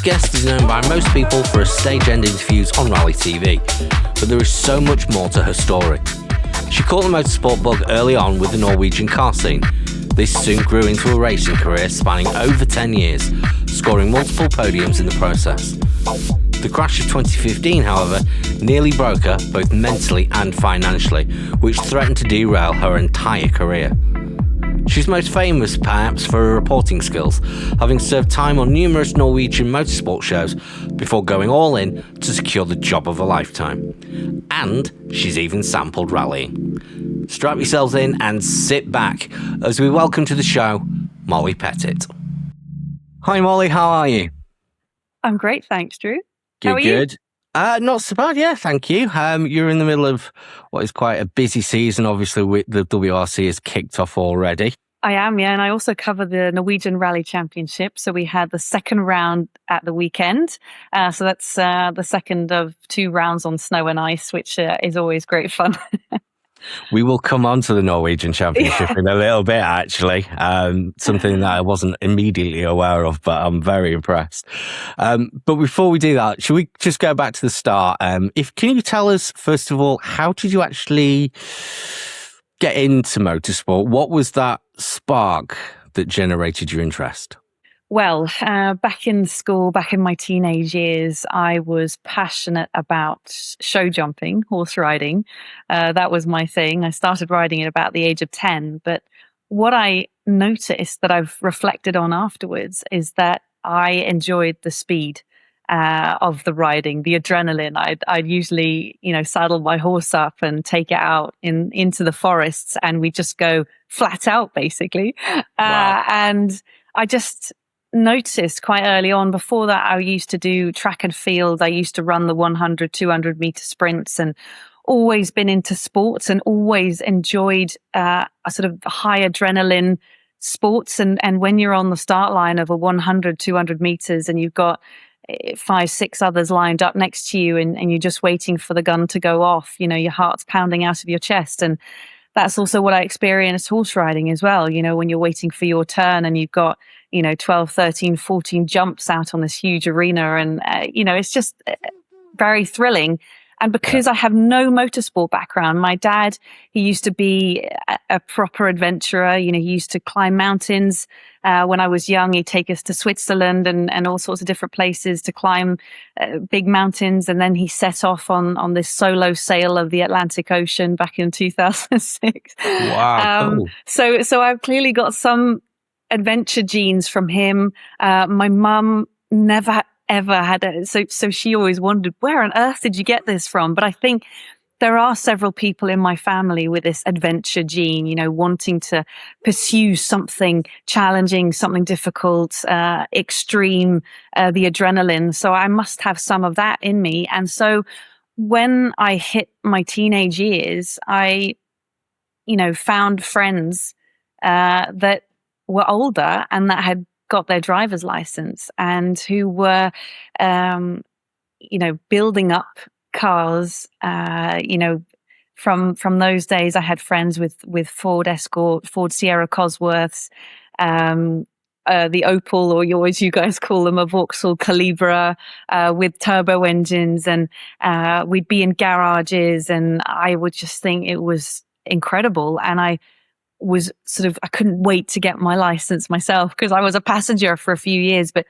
guest is known by most people for her stage-end interviews on Rally TV, but there is so much more to her story. She caught the motorsport bug early on with the Norwegian car scene. This soon grew into a racing career spanning over 10 years, scoring multiple podiums in the process. The crash of 2015, however, nearly broke her both mentally and financially, which threatened to derail her entire career. She's most famous, perhaps, for her reporting skills, having served time on numerous Norwegian motorsport shows before going all in to secure the job of a lifetime. And she's even sampled rallying. Strap yourselves in and sit back as we welcome to the show Molly Pettit. Hi Molly, how are you? I'm great, thanks, Drew. Good, how are good. you? Not so bad, yeah, thank you. You're in the middle of what is quite a busy season. Obviously, the WRC has kicked off already. I am, yeah, and I also cover the Norwegian Rally Championship. So we had the second round at the weekend. So that's the second of 2 rounds on snow and ice, which is always great fun. We will come on to the Norwegian Championship in a little bit, actually. Something that I wasn't immediately aware of, but I'm very impressed. But before we do that, should we just go back to the start? Can you tell us, first of all, how did you actually get into motorsport? What was that spark that generated your interest? Well, back in school, back in my teenage years, I was passionate about show jumping, horse riding. That was my thing. I started riding at about the age of 10. But what I noticed that I've reflected on afterwards is that I enjoyed the speed of the riding, the adrenaline. I'd usually, saddle my horse up and take it out into the forests, and we just go flat out, basically. Wow. And I just noticed quite early on. Before that, I used to do track and field. I used to run the 100, 200 meter sprints, and always been into sports and always enjoyed a sort of high adrenaline sports. And when you're on the start line of a 100, 200 meters and you've got 5, 6 others lined up next to you and you're just waiting for the gun to go off, your heart's pounding out of your chest. And that's also what I experienced horse riding as well. When you're waiting for your turn and you've got, 12, 13, 14 jumps out on this huge arena. And, it's just very thrilling. And because I have no motorsport background, my dad, he used to be a proper adventurer. He used to climb mountains. When I was young, he'd take us to Switzerland and all sorts of different places to climb big mountains. And then he set off on this solo sail of the Atlantic Ocean back in 2006. Wow. Cool. So I've clearly got some adventure genes from him. My mum never ever had it. So she always wondered, where on earth did you get this from? But I think there are several people in my family with this adventure gene, wanting to pursue something challenging, something difficult, extreme, the adrenaline. So I must have some of that in me. And so when I hit my teenage years, I, found friends that were older and that had got their driver's license and who were, building up cars. From those days, I had friends with Ford Escort, Ford Sierra Cosworths, the Opel, or as you guys call them, a Vauxhall Calibra, with turbo engines, and we'd be in garages, and I would just think it was incredible, and I couldn't wait to get my license myself because I was a passenger for a few years, but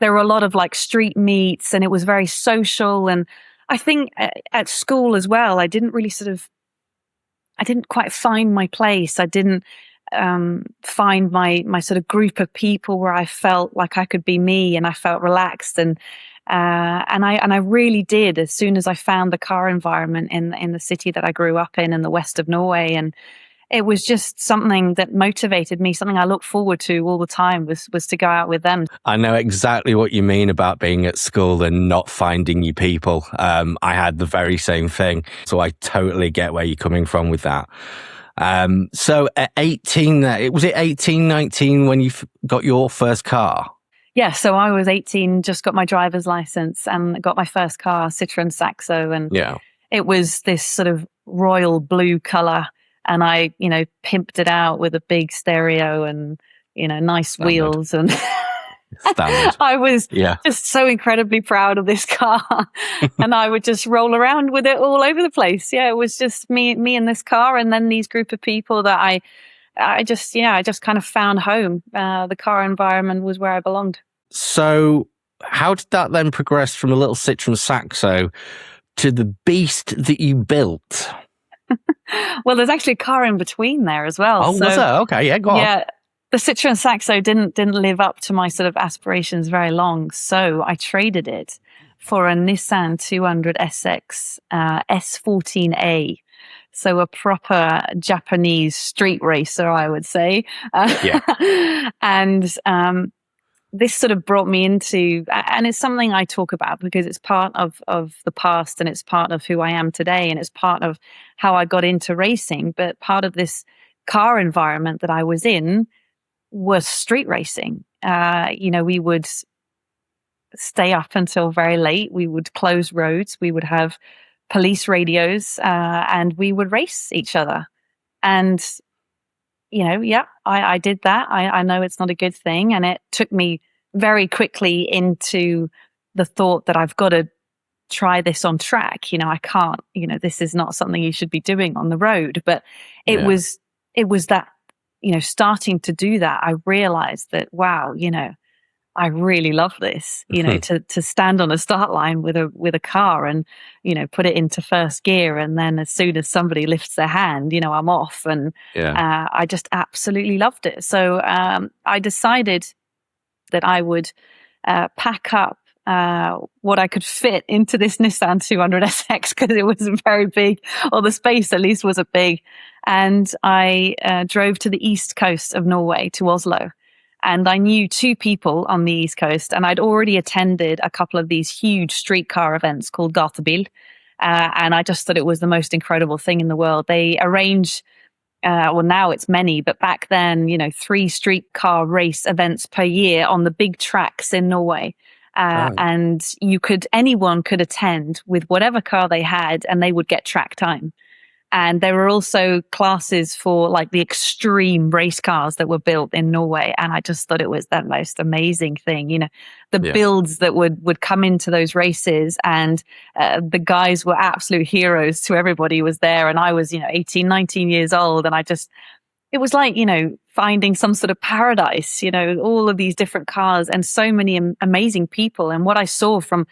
there were a lot of like street meets and it was very social. And I think at school as well, I didn't quite find my place. I didn't find my sort of group of people where I felt like I could be me and I felt relaxed. And I really did as soon as I found the car environment in the city that I grew up in the west of Norway. And it was just something that motivated me, something I looked forward to all the time was to go out with them. I know exactly what you mean about being at school and not finding your people. I had the very same thing. So I totally get where you're coming from with that. So at 18, was it 18, 19 when you got your first car? Yeah, so I was 18, just got my driver's license and got my first car, Citroen Saxo. And it was this sort of royal blue color. And I, pimped it out with a big stereo and, nice wheels. And Standard. I was just so incredibly proud of this car, and I would just roll around with it all over the place. Yeah, it was just me and this car, and then these group of people that I just kind of found home. The car environment was where I belonged. So how did that then progress from a little Citroen Saxo to the beast that you built? Well, there's actually a car in between there as well. Oh, was there? Okay, yeah, go on. Yeah, the Citroen Saxo didn't live up to my sort of aspirations very long, so I traded it for a Nissan 200 SX S14A. So a proper Japanese street racer, I would say. And this sort of brought me into, and it's something I talk about because it's part of the past, and it's part of who I am today, and it's part of how I got into racing. But part of this car environment that I was in was street racing. We would stay up until very late. We would close roads. We would have police radios, and we would race each other. And I did that. I know it's not a good thing. And it took me very quickly into the thought that I've got to try this on track. I can't, this is not something you should be doing on the road. But it was that, starting to do that, I realized that, wow, I really love this, to stand on a start line with a car and, put it into first gear. And then as soon as somebody lifts their hand, I'm off. And I just absolutely loved it. So I decided that I would pack up what I could fit into this Nissan 200 SX because it was very big, or the space at least wasn't big. And I drove to the east coast of Norway, to Oslo. And I knew two people on the East Coast, and I'd already attended a couple of these huge streetcar events called Gatebil. And I just thought it was the most incredible thing in the world. They arrange, now it's many, but back then, 3 streetcar race events per year on the big tracks in Norway. And anyone could attend with whatever car they had, and they would get track time. And there were also classes for like the extreme race cars that were built in Norway. And I just thought it was the most amazing thing, the builds that would come into those races. And the guys were absolute heroes to everybody who was there. And I was, 18, 19 years old. And it was like, finding some sort of paradise, all of these different cars and so many amazing people. And what I saw from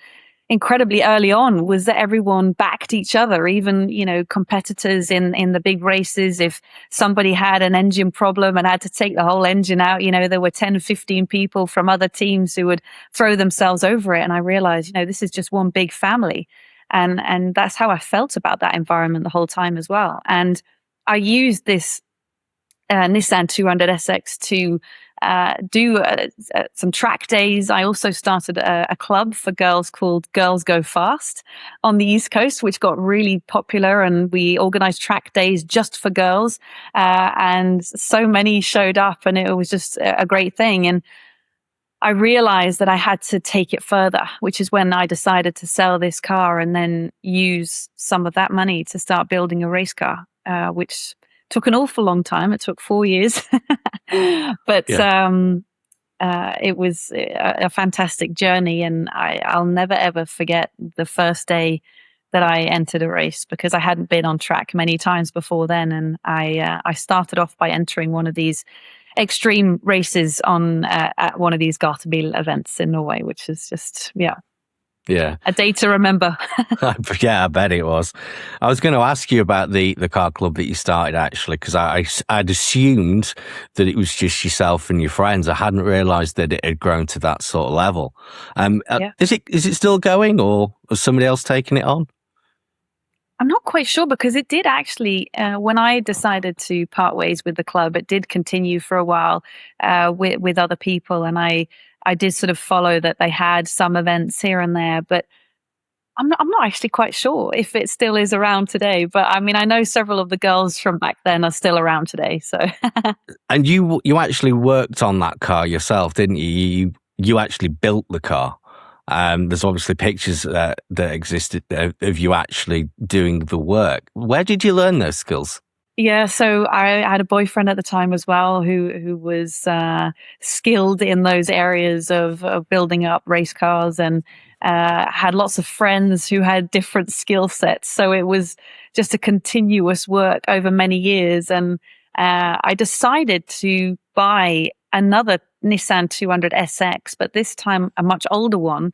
incredibly early on was that everyone backed each other, even, competitors in the big races. If somebody had an engine problem and had to take the whole engine out, there were 10, 15 people from other teams who would throw themselves over it. And I realized, this is just one big family. And that's how I felt about that environment the whole time as well. And I used this Nissan 200 SX to do some track days. I also started a club for girls called Girls Go Fast on the East Coast, which got really popular, and we organized track days just for girls. And so many showed up, and it was just a great thing. And I realized that I had to take it further, which is when I decided to sell this car and then use some of that money to start building a race car, which took an awful long time. It took 4 years, but it was a fantastic journey. And I'll never, ever forget the first day that I entered a race, because I hadn't been on track many times before then. And I started off by entering one of these extreme races at one of these Gatebil events in Norway, which is just, a day to remember. Yeah, I bet it was. I was going to ask you about the car club that you started, actually, because I'd assumed that it was just yourself and your friends. I hadn't realised that it had grown to that sort of level. Is it still going, or has somebody else taken it on? I'm not quite sure, because it did actually, when I decided to part ways with the club, it did continue for a while with other people. And I did sort of follow that they had some events here and there, but I'm not actually quite sure if it still is around today. But I mean, I know several of the girls from back then are still around today. So, and you actually worked on that car yourself, didn't you? You actually built the car. There's obviously pictures that existed of you actually doing the work. Where did you learn those skills? Yeah, so I had a boyfriend at the time as well who was skilled in those areas of building up race cars, and had lots of friends who had different skill sets. So it was just a continuous work over many years. And I decided to buy another Nissan 200 SX, but this time a much older one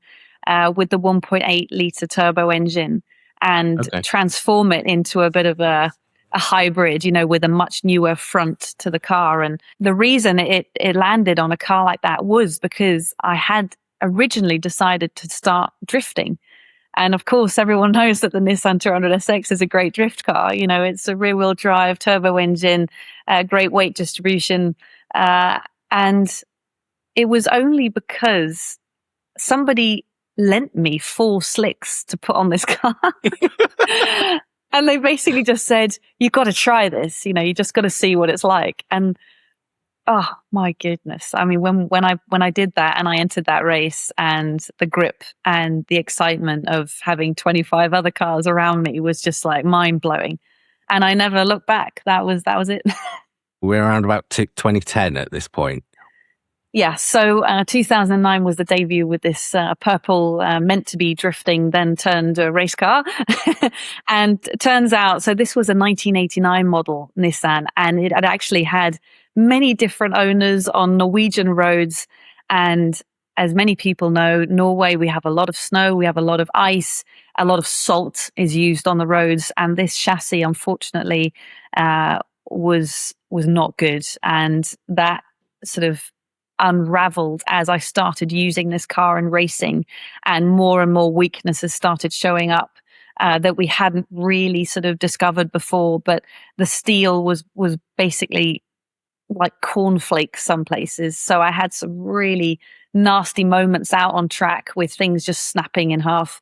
with the 1.8 litre turbo engine, and Okay. transform it into a bit of a hybrid, with a much newer front to the car. And the reason it landed on a car like that was because I had originally decided to start drifting. And of course, everyone knows that the Nissan 200 SX is a great drift car. It's a rear wheel drive, turbo engine, great weight distribution. And it was only because somebody lent me 4 slicks to put on this car. And they basically just said, "You've got to try this. You just got to see what it's like." And oh my goodness! I mean, when I did that and I entered that race, and the grip and the excitement of having 25 other cars around me was just like mind blowing, and I never looked back. That was it. We're around about 2010 at this point. Yeah, so 2009 was the debut with this purple, meant to be drifting, then turned a race car. And it turns out, so this was a 1989 model Nissan, and it had actually had many different owners on Norwegian roads. And as many people know, Norway, we have a lot of snow, we have a lot of ice, a lot of salt is used on the roads. And this chassis, unfortunately, was not good. And that sort of unraveled as I started using this car and racing, and more weaknesses started showing up that we hadn't really sort of discovered before. But the steel was basically like cornflakes some places. So I had some really nasty moments out on track with things just snapping in half.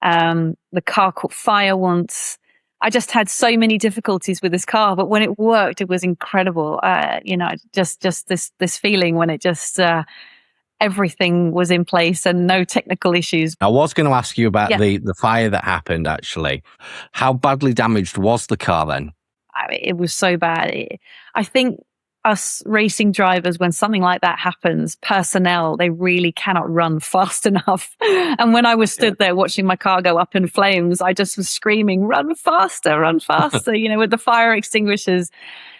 The car caught fire once. I just had so many difficulties with this car, but when it worked, it was incredible. Just this feeling when it just everything was in place and no technical issues. I was going to ask you about the fire that happened, actually. How badly damaged was the car then? It was so bad. I think us racing drivers, when something like that happens, personnel, they really cannot run fast enough. And when I was stood there watching my car go up in flames, I just was screaming, run faster, with the fire extinguishers.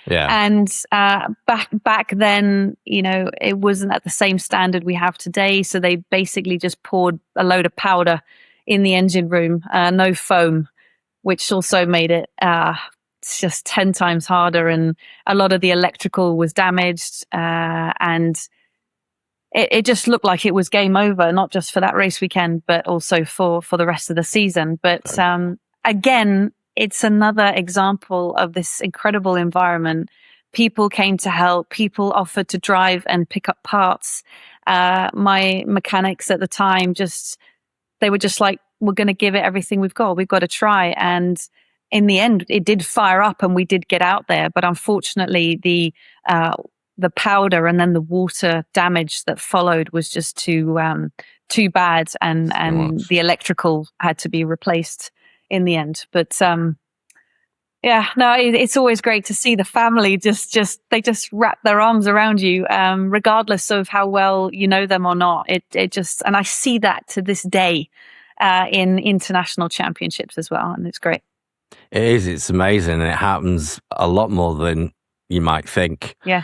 Yeah. And back then, it wasn't at the same standard we have today. So they basically just poured a load of powder in the engine room, no foam, which also made it it's just 10 times harder, and a lot of the electrical was damaged, and it just looked like it was game over, not just for that race weekend, but also for the rest of the season. But again, it's another example of this incredible environment. People came to help, people offered to drive and pick up parts. My mechanics at the time they were just like, we're going to give it everything we've got to try. And in the end, it did fire up and we did get out there. But unfortunately, the powder and then the water damage that followed was just too bad. And the electrical had to be replaced in the end. But it's always great to see the family they just wrap their arms around you, regardless of how well you know them or not. And I see that to this day in international championships as well. And it's great. It is. It's amazing. And it happens a lot more than you might think. Yeah.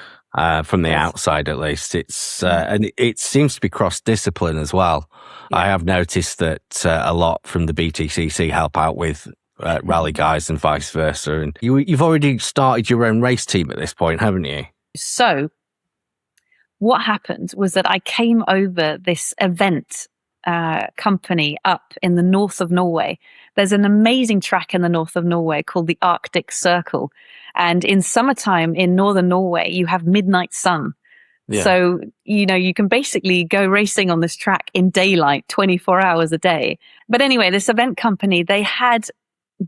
From the outside, at least. It's and it seems to be cross-discipline as well. Yeah. I have noticed that a lot from the BTCC help out with rally guys and vice versa. And you've already started your own race team at this point, haven't you? So what happened was that I came over this event company up in the north of Norway. There's an amazing track in the north of Norway called the Arctic Circle. And in summertime in northern Norway, you have midnight sun. Yeah. So, you can basically go racing on this track in daylight, 24 hours a day. But anyway, this event company, they had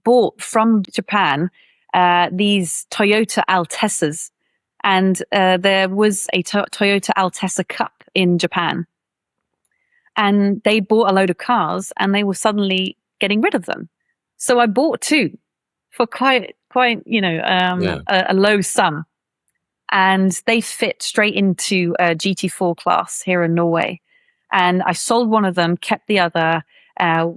bought from Japan these Toyota Altessas. And there was a Toyota Altessa Cup in Japan. And they bought a load of cars and they were suddenly getting rid of them. So I bought 2 for quite quite, a low sum. And they fit straight into a GT4 class here in Norway. And I sold one of them, kept the other.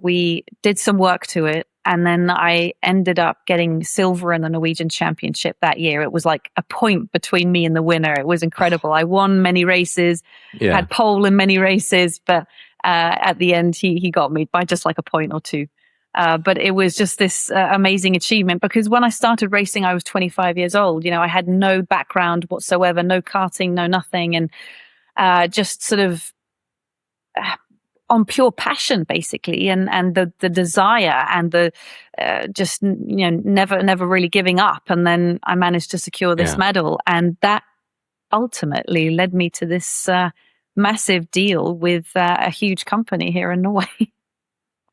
We did some work to it. And then I ended up getting silver in the Norwegian championship that year. It was like a point between me and the winner. It was incredible. I won many races, had pole in many races, but at the end, he got me by just like a point or two. But it was just this amazing achievement, because when I started racing, I was 25 years old. I had no background whatsoever, no karting, no nothing. And just sort of on pure passion, basically, and the desire and the just never really giving up. And then I managed to secure this medal, and that ultimately led me to this massive deal with a huge company here in Norway.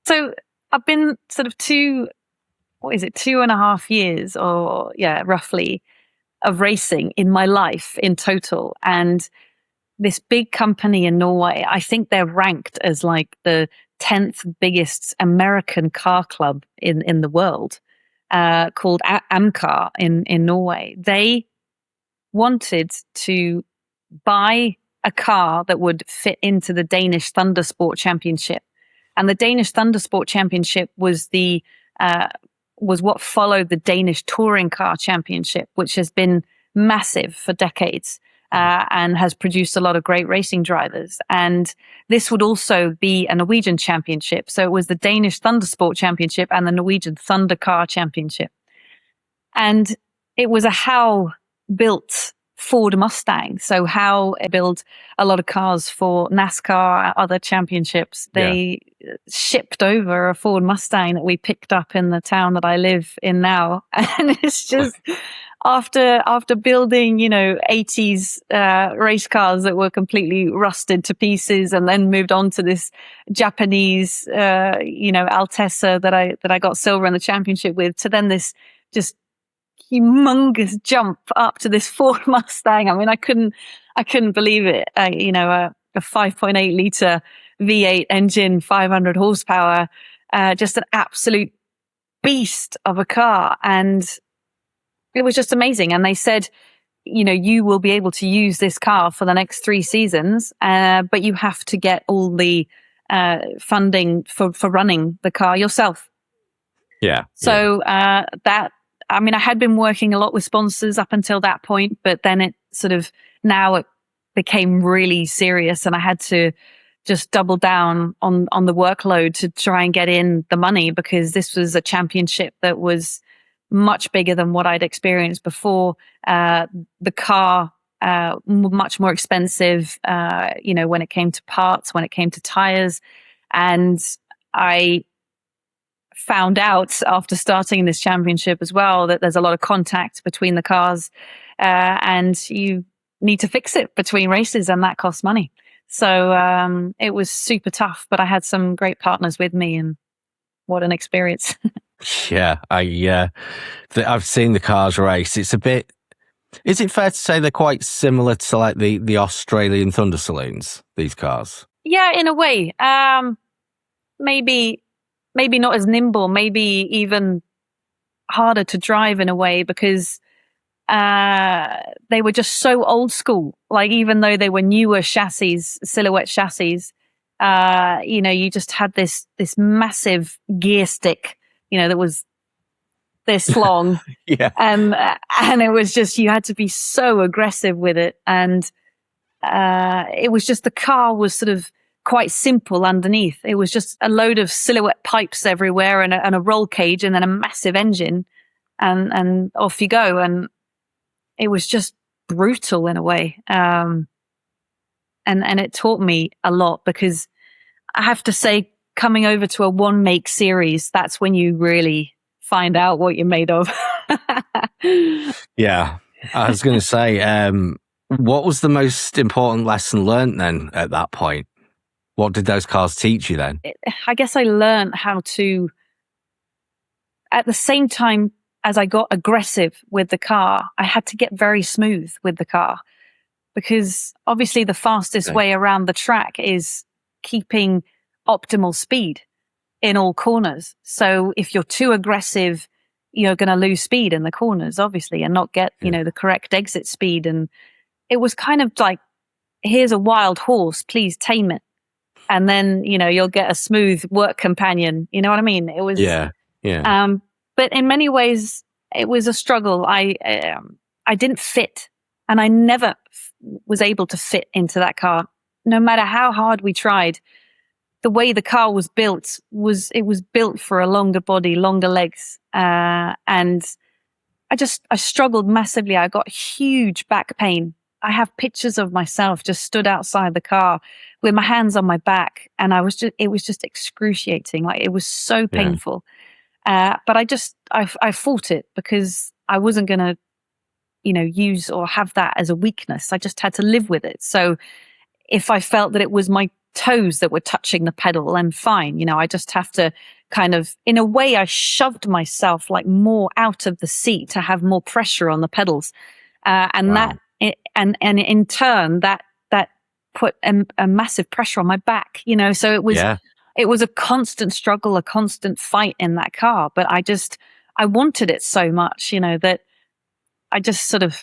So I've been sort of 2.5 years, or roughly, of racing in my life in total. And this big company in Norway, I think they're ranked as like the 10th biggest American car club in the world, called Amcar in Norway. They wanted to buy a car that would fit into the Danish Thundersport Championship. And the Danish Thundersport Championship was what followed the Danish Touring Car Championship, which has been massive for decades. And has produced a lot of great racing drivers. And this would also be a Norwegian championship. So it was the Danish Thundersport Championship and the Norwegian Thunder Car Championship. And it was a Howe-built Ford Mustang. So Howe built a lot of cars for NASCAR, other championships. They shipped over a Ford Mustang that we picked up in the town that I live in now. And it's just... After building, 80s race cars that were completely rusted to pieces, and then moved on to this Japanese, Altezza that I got silver in the championship with, to then this just humongous jump up to this Ford Mustang. I mean, I couldn't believe it. A 5.8 liter V8 engine, 500 horsepower, just an absolute beast of a car. And it was just amazing. And they said, you will be able to use this car for the next 3 seasons, but you have to get all the funding for running the car yourself. Yeah. So I had been working a lot with sponsors up until that point, but then it now it became really serious, and I had to just double down on the workload to try and get in the money, because this was a championship that was much bigger than what I'd experienced before. The car, much more expensive, when it came to parts, when it came to tires. And I found out after starting in this championship as well that there's a lot of contact between the cars, and you need to fix it between races, and that costs money. So it was super tough, but I had some great partners with me, and what an experience. Yeah, I've seen the cars race. It's a bit. Is it fair to say they're quite similar to like the Australian Thunder Saloons? These cars. Yeah, in a way. Maybe not as nimble. Maybe even harder to drive in a way, because they were just so old school. Like, even though they were newer chassis, silhouette chassis, you just had this massive gear stick, that was this long. Yeah. And it was just, you had to be so aggressive with it. And it was just, the car was sort of quite simple underneath. It was just a load of silhouette pipes everywhere, and a roll cage, and then a massive engine, and off you go. And it was just brutal in a way. And it taught me a lot, because I have to say, coming over to a one make series, that's when you really find out what you're made of. Yeah. I was going to say, what was the most important lesson learned then at that point? What did those cars teach you then? I guess I learned how to, at the same time as I got aggressive with the car, I had to get very smooth with the car, because obviously the fastest way around the track is keeping optimal speed in all corners. So if you're too aggressive, you're going to lose speed in the corners, obviously, and not get, the correct exit speed. And it was kind of like, here's a wild horse, please tame it. And then, you'll get a smooth work companion. You know what I mean? It was, but in many ways it was a struggle. I didn't fit, and I never was able to fit into that car. No matter how hard we tried, the way the car was built was built for a longer body, longer legs. And I struggled massively. I got huge back pain. I have pictures of myself just stood outside the car with my hands on my back. And it was just excruciating. Like, it was so painful. But I fought it because I wasn't going to, use or have that as a weakness. I just had to live with it. So if I felt that it was my toes that were touching the pedal, and fine, I just have to kind of, in a way, I shoved myself like more out of the seat to have more pressure on the pedals. And in turn, that put a massive pressure on my back, so it was a constant struggle, a constant fight in that car. But I wanted it so much, that I just sort of,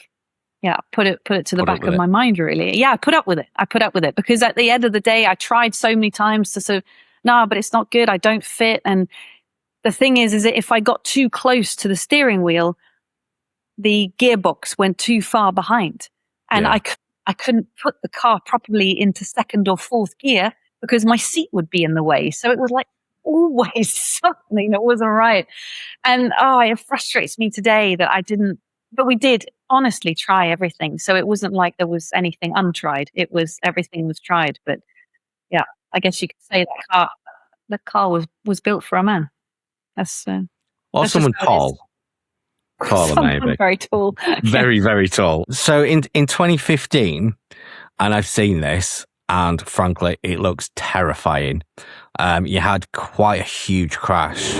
put it to the back of my mind, really. Yeah, I put up with it because at the end of the day, I tried so many times to sort of, but it's not good. I don't fit. And the thing is that if I got too close to the steering wheel, the gearbox went too far behind, and I couldn't put the car properly into second or fourth gear because my seat would be in the way. So it was like always something that wasn't right. And it frustrates me today that I didn't, but we did honestly try everything. So it wasn't like there was anything untried. Everything was tried. But yeah, I guess you could say that car was built for a man. That's or that's someone tall. Taller, someone maybe. Very tall. Very, very tall. So in 2015, and I've seen this, and frankly, it looks terrifying. You had quite a huge crash.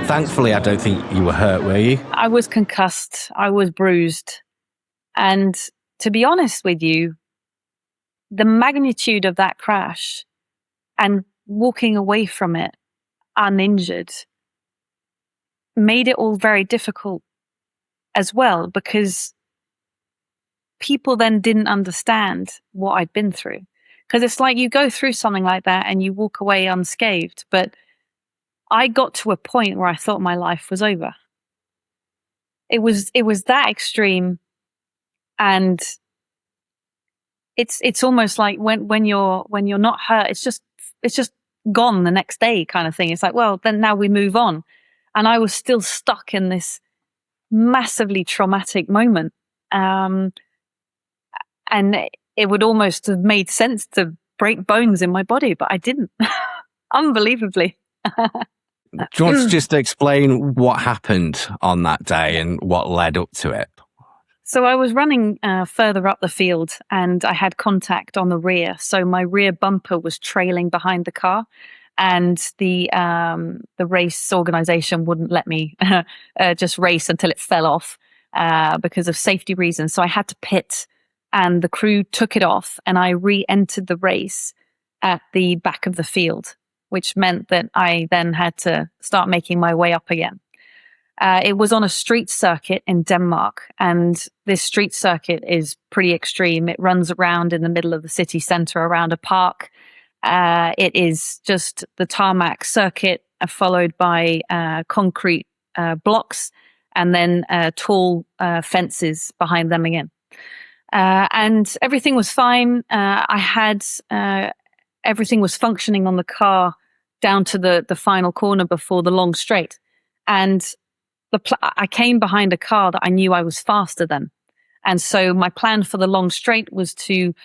Thankfully, I don't think you were hurt, were you? I was concussed. I was bruised. And to be honest with you, the magnitude of that crash and walking away from it uninjured made it all very difficult as well, because people then didn't understand what I'd been through. Because it's like you go through something like that and you walk away unscathed, but I got to a point where I thought my life was over. It was that extreme, and it's almost like when you're not hurt, it's just gone the next day kind of thing. It's like, well, then now we move on, and I was still stuck in this massively traumatic moment, and it would almost have made sense to break bones in my body, but I didn't. Unbelievably. Do you want to just explain what happened on that day and what led up to it? So I was running further up the field, and I had contact on the rear. So my rear bumper was trailing behind the car, and the race organization wouldn't let me just race until it fell off because of safety reasons. So I had to pit, and the crew took it off, and I re-entered the race at the back of the field, which meant that I then had to start making my way up again. It was on a street circuit in Denmark, and this street circuit is pretty extreme. It runs around in the middle of the city centre around a park. It is just the tarmac circuit followed by concrete blocks, and then tall fences behind them again. And everything was fine. I had everything was functioning on the car down to the final corner before the long straight. And I came behind a car that I knew I was faster than. And so my plan for the long straight was to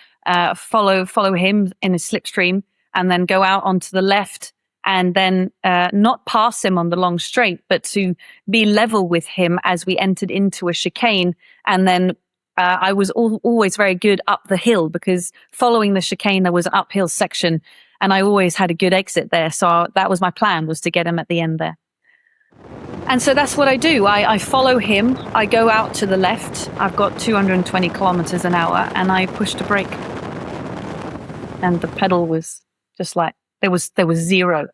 follow him in a slipstream, and then go out onto the left, and then not pass him on the long straight, but to be level with him as we entered into a chicane, and then I was always very good up the hill, because following the chicane, there was an uphill section and I always had a good exit there. So that was my plan, was to get him at the end there. And so that's what I do. I follow him. I go out to the left. I've got 220 kilometers an hour and I pushed a brake. And the pedal was just like, there was zero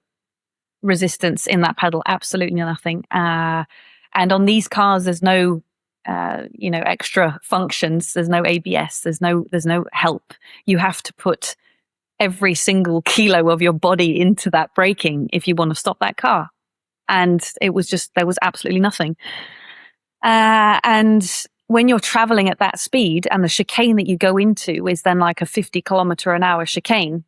resistance in that pedal, absolutely nothing. And on these cars, there's no, extra functions. There's no ABS. There's no help. You have to put every single kilo of your body into that braking if you want to stop that car. And it was just, there was absolutely nothing. And when you're traveling at that speed and the chicane that you go into is then like a 50 kilometer an hour chicane,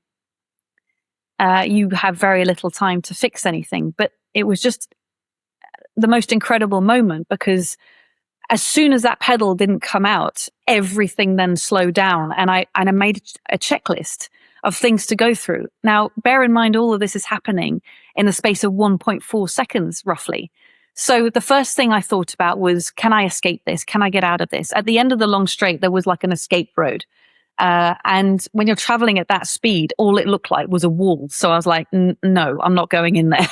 you have very little time to fix anything. But it was just the most incredible moment, because as soon as that pedal didn't come out, everything then slowed down. And I made a checklist of things to go through. Now, bear in mind, all of this is happening in the space of 1.4 seconds, roughly. So the first thing I thought about was, can I escape this? Can I get out of this? At the end of the long straight, there was like an escape road. And when you're traveling at that speed, all it looked like was a wall. So I was like, no, I'm not going in there.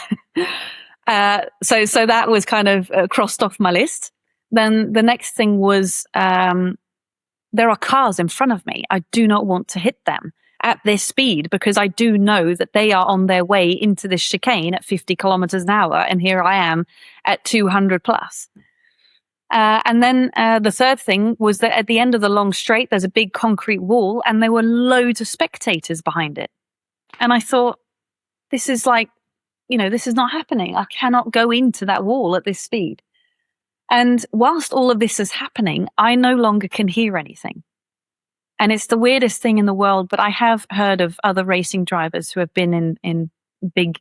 So that was kind of crossed off my list. Then the next thing was, there are cars in front of me. I do not want to hit them at this speed, because I do know that they are on their way into this chicane at 50 kilometers an hour. And here I am at 200 plus. And then the third thing was that at the end of the long straight, there's a big concrete wall and there were loads of spectators behind it. And I thought, this is like, this is not happening. I cannot go into that wall at this speed. And whilst all of this is happening, I no longer can hear anything. And it's the weirdest thing in the world, but I have heard of other racing drivers who have been in big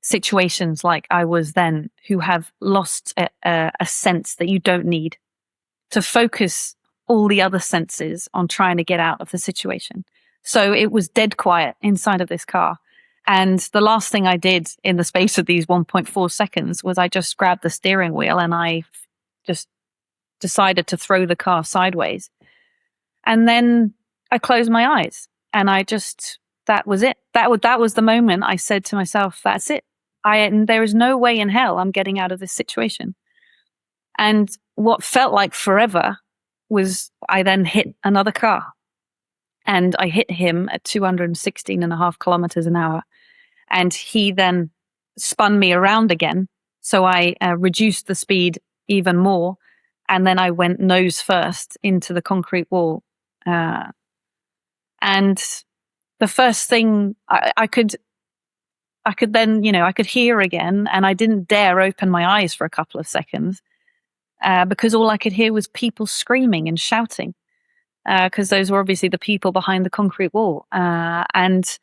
situations like I was then, who have lost a sense that you don't need to focus all the other senses on trying to get out of the situation. So it was dead quiet inside of this car. And the last thing I did in the space of these 1.4 seconds was I just grabbed the steering wheel and I just decided to throw the car sideways. And then I closed my eyes and that was it. That was the moment I said to myself, that's it. There is no way in hell I'm getting out of this situation. And what felt like forever was I then hit another car. And I hit him at 216.5 kilometers an hour. And he then spun me around again. So I reduced the speed even more. And then I went nose first into the concrete wall. And the first thing I could then, I could hear again, and I didn't dare open my eyes for a couple of seconds because all I could hear was people screaming and shouting because those were obviously the people behind the concrete wall. And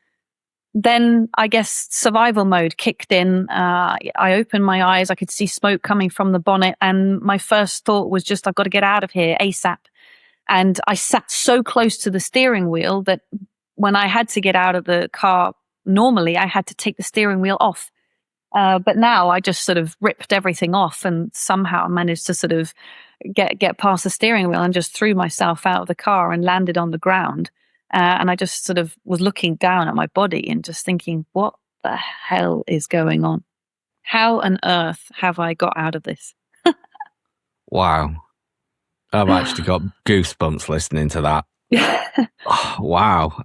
then I guess survival mode kicked in. I opened my eyes. I could see smoke coming from the bonnet. And my first thought was just, I've got to get out of here ASAP. And I sat so close to the steering wheel that when I had to get out of the car, normally I had to take the steering wheel off. But now I just sort of ripped everything off and somehow managed to sort of get past the steering wheel and just threw myself out of the car and landed on the ground. And I just sort of was looking down at my body and just thinking, what the hell is going on? How on earth have I got out of this? Wow. I've actually got goosebumps listening to that. Oh, wow.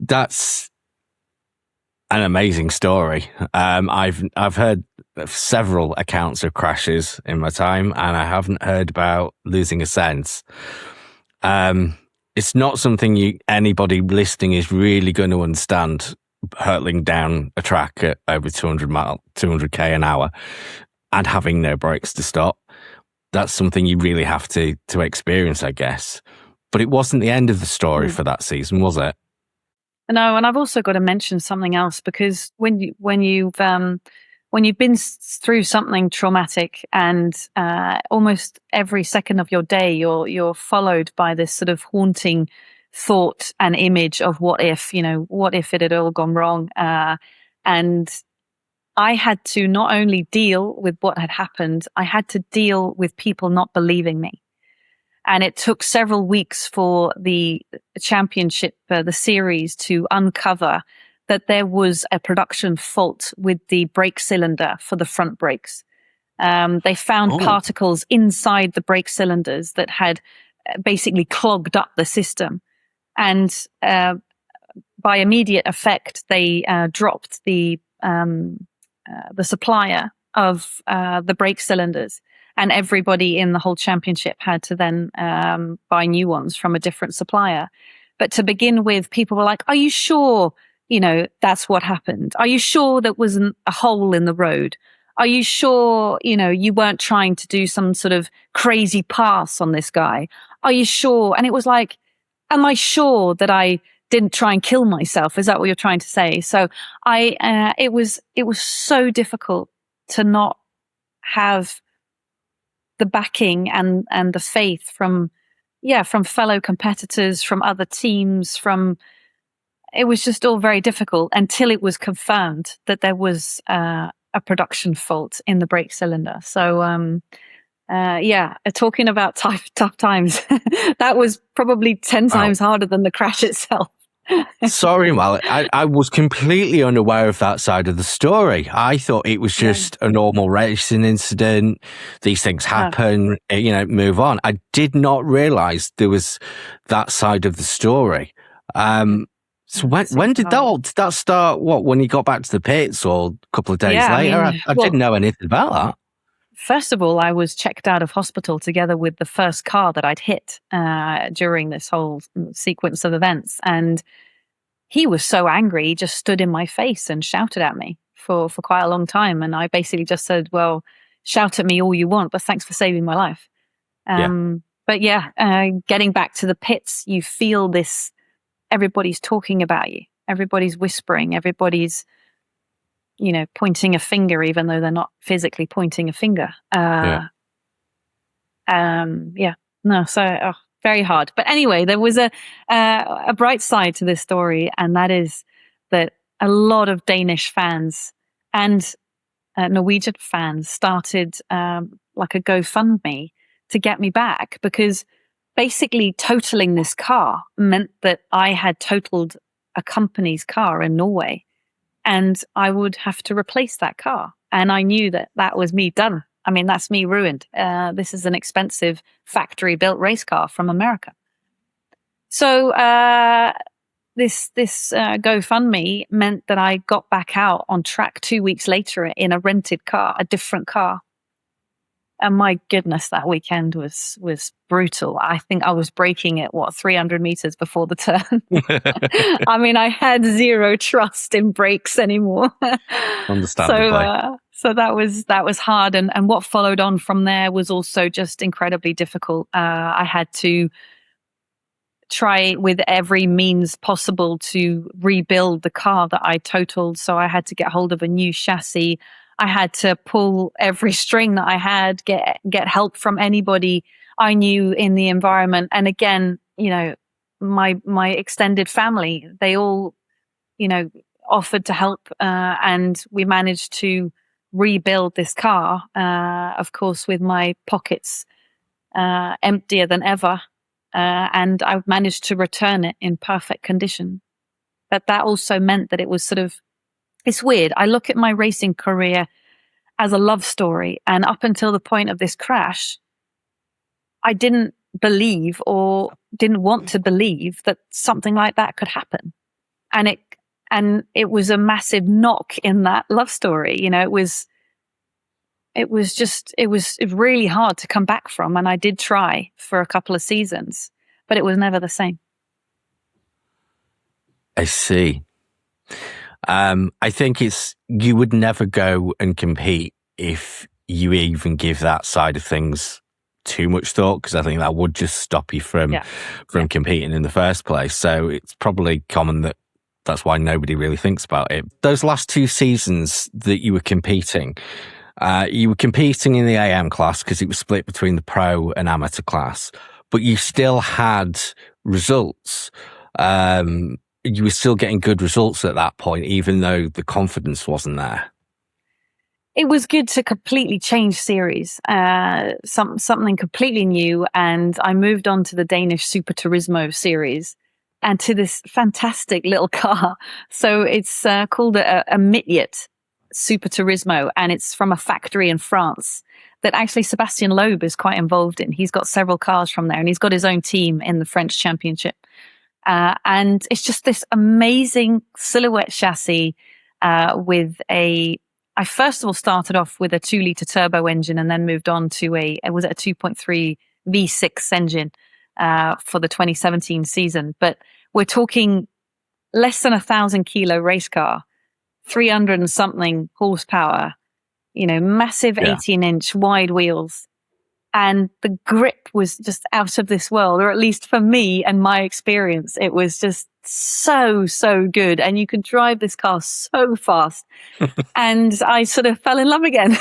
That's an amazing story. I've heard several accounts of crashes in my time, and I haven't heard about losing a sense. It's not something anybody listening is really going to understand, hurtling down a track at over 200k an hour and having no brakes to stop. That's something you really have to experience, I guess. But it wasn't the end of the story for that season, was it? No, and I've also got to mention something else, because when you've been through something traumatic and almost every second of your day you're followed by this sort of haunting thought and image of what if it had all gone wrong, and I had to not only deal with what had happened, I had to deal with people not believing me. And it took several weeks for the championship, the series, to uncover that there was a production fault with the brake cylinder for the front brakes. They found particles inside the brake cylinders that had basically clogged up the system. And by immediate effect, they dropped the supplier of the brake cylinders. And everybody in the whole championship had to then buy new ones from a different supplier. But to begin with, people were like, are you sure, that's what happened? Are you sure there wasn't a hole in the road? Are you sure, you weren't trying to do some sort of crazy pass on this guy? Are you sure? And it was like, am I sure that I didn't try and kill myself? Is that what you're trying to say? So it was so difficult to not have the backing and the faith from fellow competitors, from other teams, it was just all very difficult until it was confirmed that there was a production fault in the brake cylinder. So, talking about tough times, that was probably 10 times harder than the crash itself. Sorry, Mal. I was completely unaware of that side of the story. I thought it was just a normal racing incident. These things happen, move on. I did not realize there was that side of the story. So when did that start? What, when you got back to the pits or a couple of days later? I didn't know anything about that. First of all, I was checked out of hospital together with the first car that I'd hit during this whole sequence of events. And he was so angry, he just stood in my face and shouted at me for quite a long time. And I basically just said, well, shout at me all you want, but thanks for saving my life. But getting back to the pits, you feel this, everybody's talking about you. Everybody's whispering. Everybody's pointing a finger, even though they're not physically pointing a finger. Very hard. But anyway, there was a bright side to this story, and that is that a lot of Danish fans and Norwegian fans started like a GoFundMe to get me back, because basically totaling this car meant that I had totaled a company's car in Norway. And I would have to replace that car. And I knew that was me done. I mean, that's me ruined. This is an expensive factory-built race car from America. So this GoFundMe meant that I got back out on track 2 weeks later in a rented car, a different car. And my goodness, that weekend was brutal. I think I was braking at 300 meters before the turn. I mean, I had zero trust in brakes anymore. Understandably. So that was hard. And what followed on from there was also just incredibly difficult. I had to try with every means possible to rebuild the car that I totaled. So I had to get hold of a new chassis. I had to pull every string that I had, get help from anybody I knew in the environment. And again, my extended family, they all, offered to help. And we managed to rebuild this car, of course, with my pockets emptier than ever. And I managed to return it in perfect condition. But that also meant that it was it's weird. I look at my racing career as a love story. And up until the point of this crash, I didn't believe or didn't want to believe that something like that could happen. And it was a massive knock in that love story. It was really hard to come back from. And I did try for a couple of seasons, but it was never the same. I see. I think you would never go and compete if you even give that side of things too much thought, because I think that would just stop you from competing in the first place. So it's probably common that's why nobody really thinks about it. Those last 2 seasons that you were competing in the AM class because it was split between the pro and amateur class, but you still had results. You were still getting good results at that point, even though the confidence wasn't there. it was good to completely change series, something completely new. And I moved on to the Danish Super Turismo series and to this fantastic little car. So it's called a Pettit Super Turismo, and it's from a factory in France that actually Sebastian Loeb is quite involved in. He's got several cars from there, and he's got his own team in the French Championship. And it's just this amazing silhouette chassis with I first of all started off with a 2-litre turbo engine and then moved on to a 2.3 V6 engine for the 2017 season. But we're talking less than 1,000 kilo race car, 300 and something horsepower, massive 18-inch wide wheels. And the grip was just out of this world, or at least for me and my experience, it was just so good. And you could drive this car so fast. And I sort of fell in love again.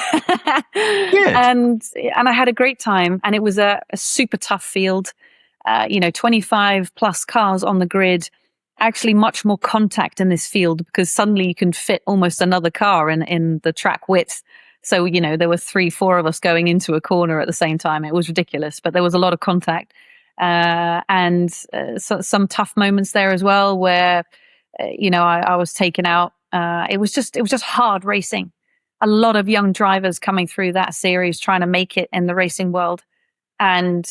and I had a great time. And it was a super tough field, 25 plus cars on the grid, actually much more contact in this field because suddenly you can fit almost another car in the track width. So, there were 3-4 of us going into a corner at the same time. It was ridiculous, but there was a lot of contact. And some tough moments there as well where, I was taken out. It was just hard racing. A lot of young drivers coming through that series trying to make it in the racing world and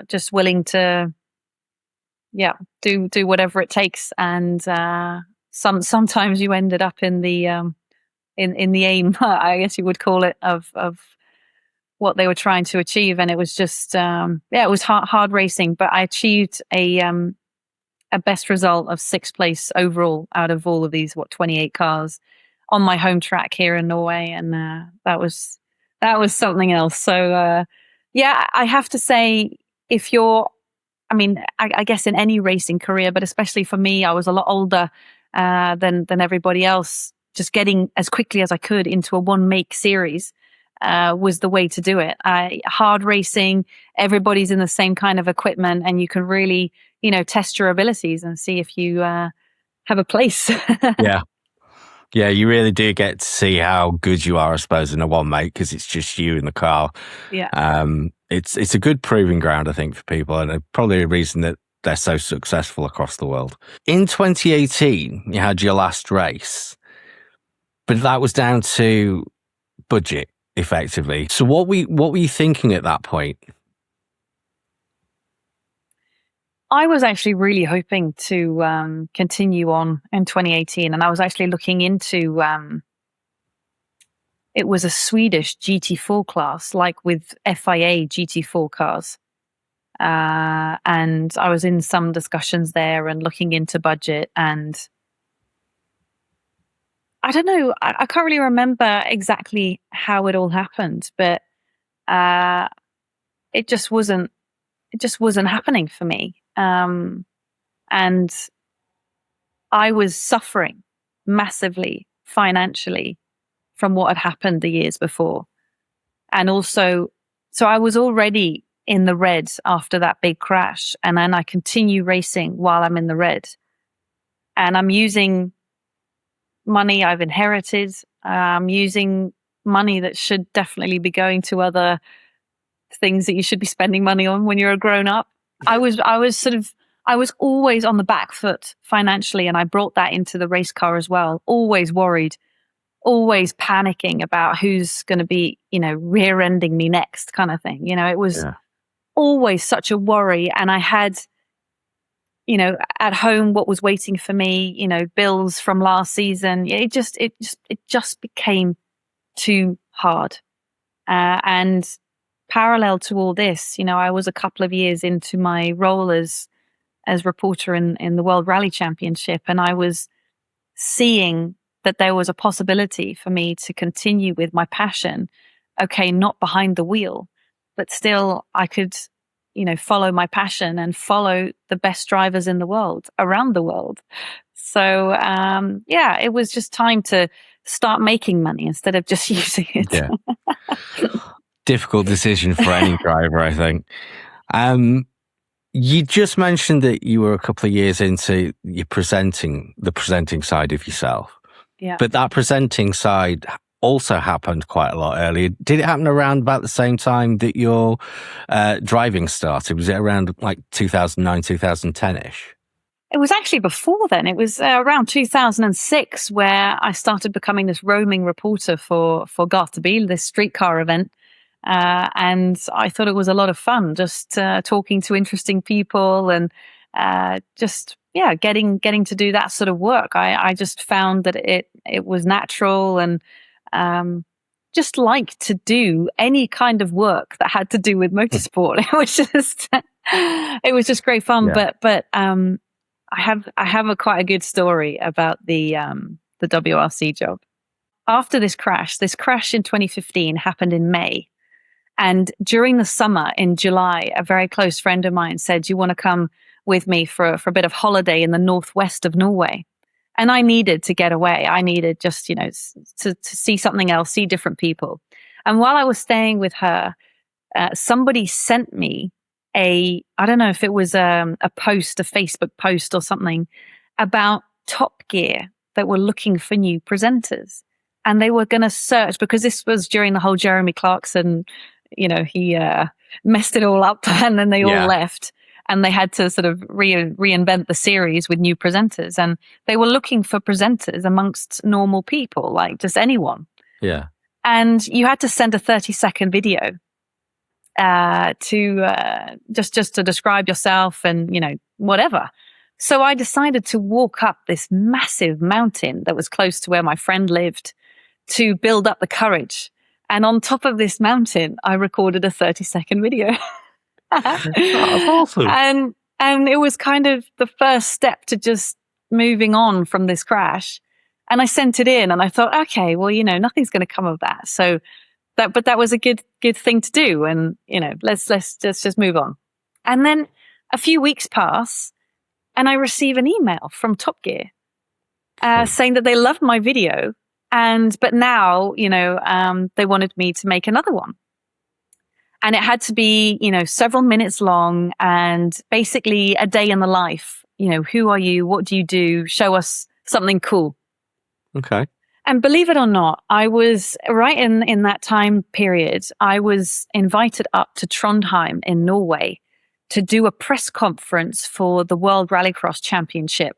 just willing to, do whatever it takes. And sometimes you ended up in the in the aim, I guess you would call it, of what they were trying to achieve. And it was just, it was hard racing, but I achieved a best result of 6th place overall out of all of these, 28 cars on my home track here in Norway. And that was something else. So, I have to say, I guess in any racing career, but especially for me, I was a lot older than everybody else. Just getting as quickly as I could into a one-make series was the way to do it. Hard racing, everybody's in the same kind of equipment, and you can really, test your abilities and see if you have a place. Yeah, you really do get to see how good you are, I suppose, in a one-make because it's just you in the car. Yeah. It's a good proving ground, I think, for people, and probably a reason that they're so successful across the world. In 2018, you had your last race. But that was down to budget, effectively. So what were you thinking at that point? I was actually really hoping to continue on in 2018. And I was actually looking into, it was a Swedish GT4 class, like with FIA GT4 cars. And I was in some discussions there and looking into budget, and I don't know. I can't really remember exactly how it all happened, but it just wasn't happening for me. And I was suffering massively financially from what had happened the years before. And also, so I was already in the red after that big crash, and then I continue racing while I'm in the red. And I'm using money I've inherited. I'm using money that should definitely be going to other things that you should be spending money on when you're a grown up. I was always on the back foot financially, and I brought that into the race car as well. Always worried, always panicking about who's going to be, rear-ending me next kind of thing. It was always such a worry. And I had, at home, what was waiting for me, bills from last season. It just became too hard. And parallel to all this, I was a couple of years into my role as reporter in the World Rally Championship, and I was seeing that there was a possibility for me to continue with my passion. Okay, not behind the wheel, but still I could, follow my passion and follow the best drivers in the world, around the world. So, it was just time to start making money instead of just using it. Yeah. Difficult decision for any driver, I think. You just mentioned that you were a couple of years into the presenting side of yourself. Yeah. But that presenting side also happened quite a lot earlier. Did it happen around about the same time that your driving started? Was it around like 2009, 2010-ish? It was actually before then. It was around 2006 where I started becoming this roaming reporter for Gatebil, this streetcar event. And I thought it was a lot of fun, just talking to interesting people and getting to do that sort of work. I just found that it was natural and just like to do any kind of work that had to do with motorsport. It was just great fun. Yeah. But I have quite a good story about the WRC job. After this crash in 2015 happened in May. And during the summer in July, a very close friend of mine said, "Do you want to come with me for a bit of holiday in the northwest of Norway?" And I needed to get away. I needed just, to see something else, see different people. And while I was staying with her, somebody sent me I don't know if it was a Facebook post or something about Top Gear that were looking for new presenters. And they were going to search, because this was during the whole Jeremy Clarkson, he messed it all up and then they all left. And they had to sort of reinvent the series with new presenters. And they were looking for presenters amongst normal people, like just anyone. Yeah. And you had to send a 30-second video to just to describe yourself and, whatever. So I decided to walk up this massive mountain that was close to where my friend lived to build up the courage. And on top of this mountain, I recorded a 30-second video. That's awesome. And it was kind of the first step to just moving on from this crash. And I sent it in and I thought, okay, well, nothing's going to come of that. So that was a good thing to do. And, let's just move on. And then a few weeks pass and I receive an email from Top Gear saying that they loved my video. But now, they wanted me to make another one. And it had to be, several minutes long and basically a day in the life. Who are you? What do you do? Show us something cool. Okay. And believe it or not, I was right in that time period, I was invited up to Trondheim in Norway to do a press conference for the World Rallycross Championship,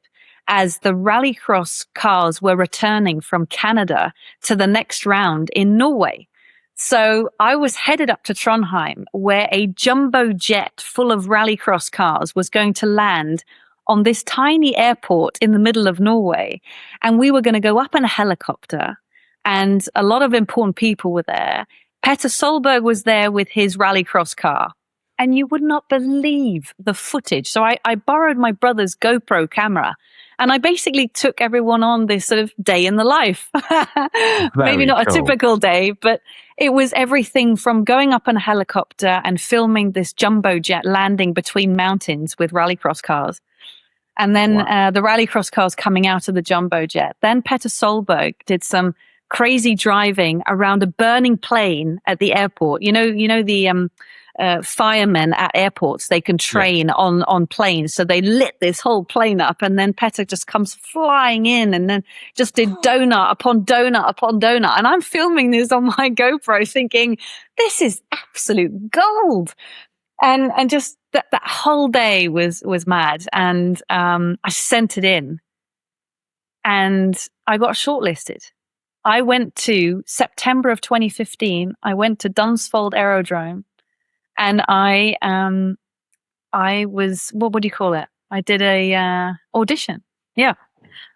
as the rallycross cars were returning from Canada to the next round in Norway. So I was headed up to Trondheim, where a jumbo jet full of rallycross cars was going to land on this tiny airport in the middle of Norway. And we were going to go up in a helicopter, and a lot of important people were there. Petter Solberg was there with his rallycross car. And you would not believe the footage. So I borrowed my brother's GoPro camera, and I basically took everyone on this sort of day in the life. Maybe not cool. A typical day, but it was everything from going up in a helicopter and filming this jumbo jet landing between mountains with rallycross cars. And then the rallycross cars coming out of the jumbo jet. Then Petter Solberg did some crazy driving around a burning plane at the airport. The firemen at airports, they can train on planes. So they lit this whole plane up, and then Petter just comes flying in and then just did donut upon donut upon donut. And I'm filming this on my GoPro thinking, this is absolute gold. And just that whole day was mad. And I sent it in and I got shortlisted. I went to September of 2015. I went to Dunsfold Aerodrome. And I was, what would you call it? I did a audition. Yeah.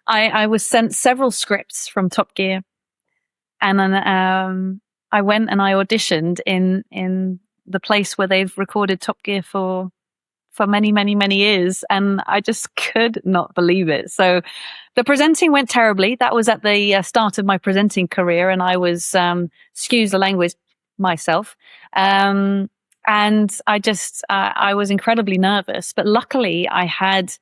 I was sent several scripts from Top Gear. And then I went and I auditioned in the place where they've recorded Top Gear for many, many, many years. And I just could not believe it. So the presenting went terribly. That was at the start of my presenting career. And I was, excuse the language, myself. And I was incredibly nervous, but luckily I had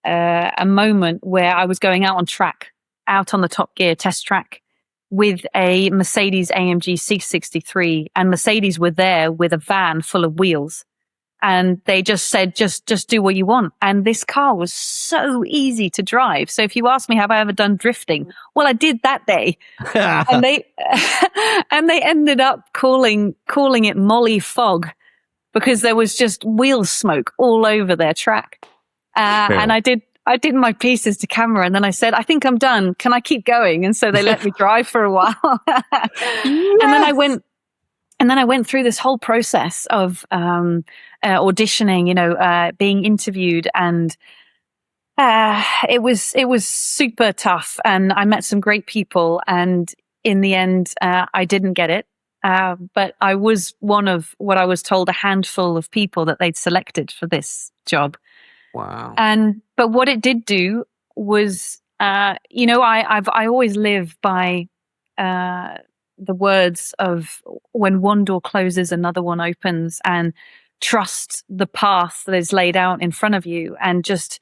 a moment where I was going out on track, out on the Top Gear test track with a Mercedes AMG C63, and Mercedes were there with a van full of wheels. And they just said, just do what you want. And this car was so easy to drive. So if you ask me, have I ever done drifting? Well, I did that day. And they ended up calling it Molly Fog, because there was just wheel smoke all over their track. And I did my pieces to camera, and then I said, I think I'm done. Can I keep going? And so they let me drive for a while. Yes. And then I went through this whole process of auditioning, being interviewed, and it was super tough. And I met some great people, and in the end, I didn't get it. But I was one of what I was told a handful of people that they'd selected for this job. Wow. But what it did do was, I always live by the words of, when one door closes, another one opens, and trust the path that is laid out in front of you. And just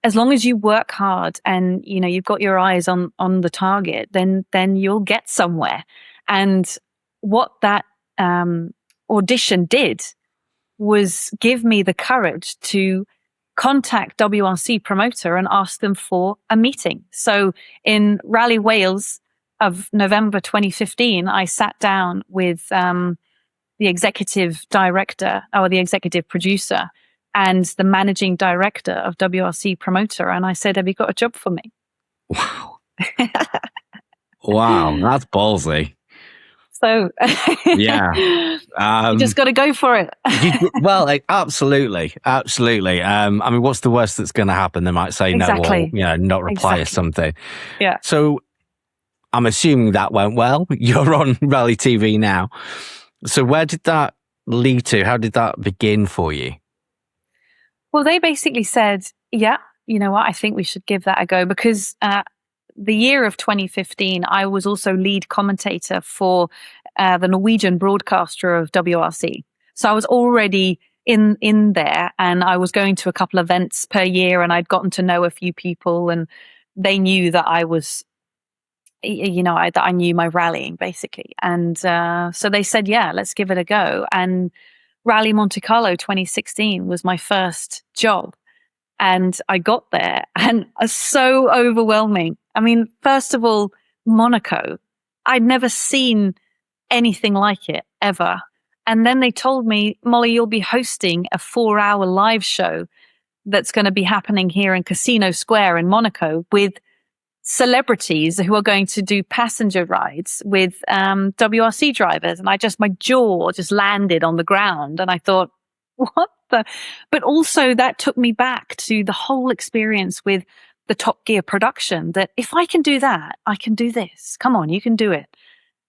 as long as you work hard and, you've got your eyes on the target, then you'll get somewhere. And what that audition did was give me the courage to contact WRC promoter and ask them for a meeting. So in Rally Wales of November 2015, I sat down with the executive director, or the executive producer, and the managing director of WRC promoter. And I said, have you got a job for me? Wow. Wow, that's ballsy. So yeah, you just got to go for it. Absolutely. I mean, what's the worst that's going to happen? They might say no, or not reply or something. Yeah. So I'm assuming that went well. You're on Rally TV now. So where did that lead to? How did that begin for you? Well, they basically said, yeah, you know what? I think we should give that a go, because the year of 2015, I was also lead commentator for the Norwegian broadcaster of WRC. So I was already in there, and I was going to a couple of events per year, and I'd gotten to know a few people, and they knew that I was, that I knew my rallying, basically. And so they said, yeah, let's give it a go. And Rally Monte Carlo 2016 was my first job. And I got there, and it's so overwhelming. I mean, first of all, Monaco, I'd never seen anything like it ever. And then they told me, Molly, you'll be hosting a 4-hour live show that's going to be happening here in Casino Square in Monaco with celebrities who are going to do passenger rides with WRC drivers. And my jaw just landed on the ground, and I thought, what the? But also that took me back to the whole experience with the Top Gear production, that if I can do that, I can do this. Come on, you can do it.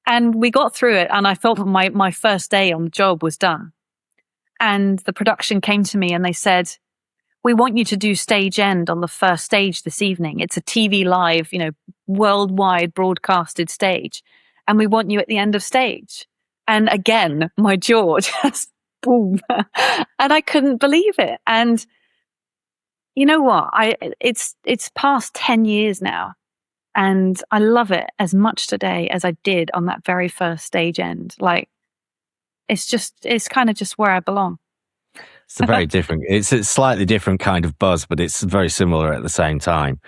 And we got through it, and I felt my first day on the job was done. And the production came to me and they said, we want you to do stage end on the first stage this evening. It's a TV live, worldwide broadcasted stage. And we want you at the end of stage. And again, my jaw just boom. And I couldn't believe it. And you know what? It's past 10 years now. And I love it as much today as I did on that very first stage end. Like, it's kind of just where I belong. It's it's a slightly different kind of buzz, but it's very similar at the same time.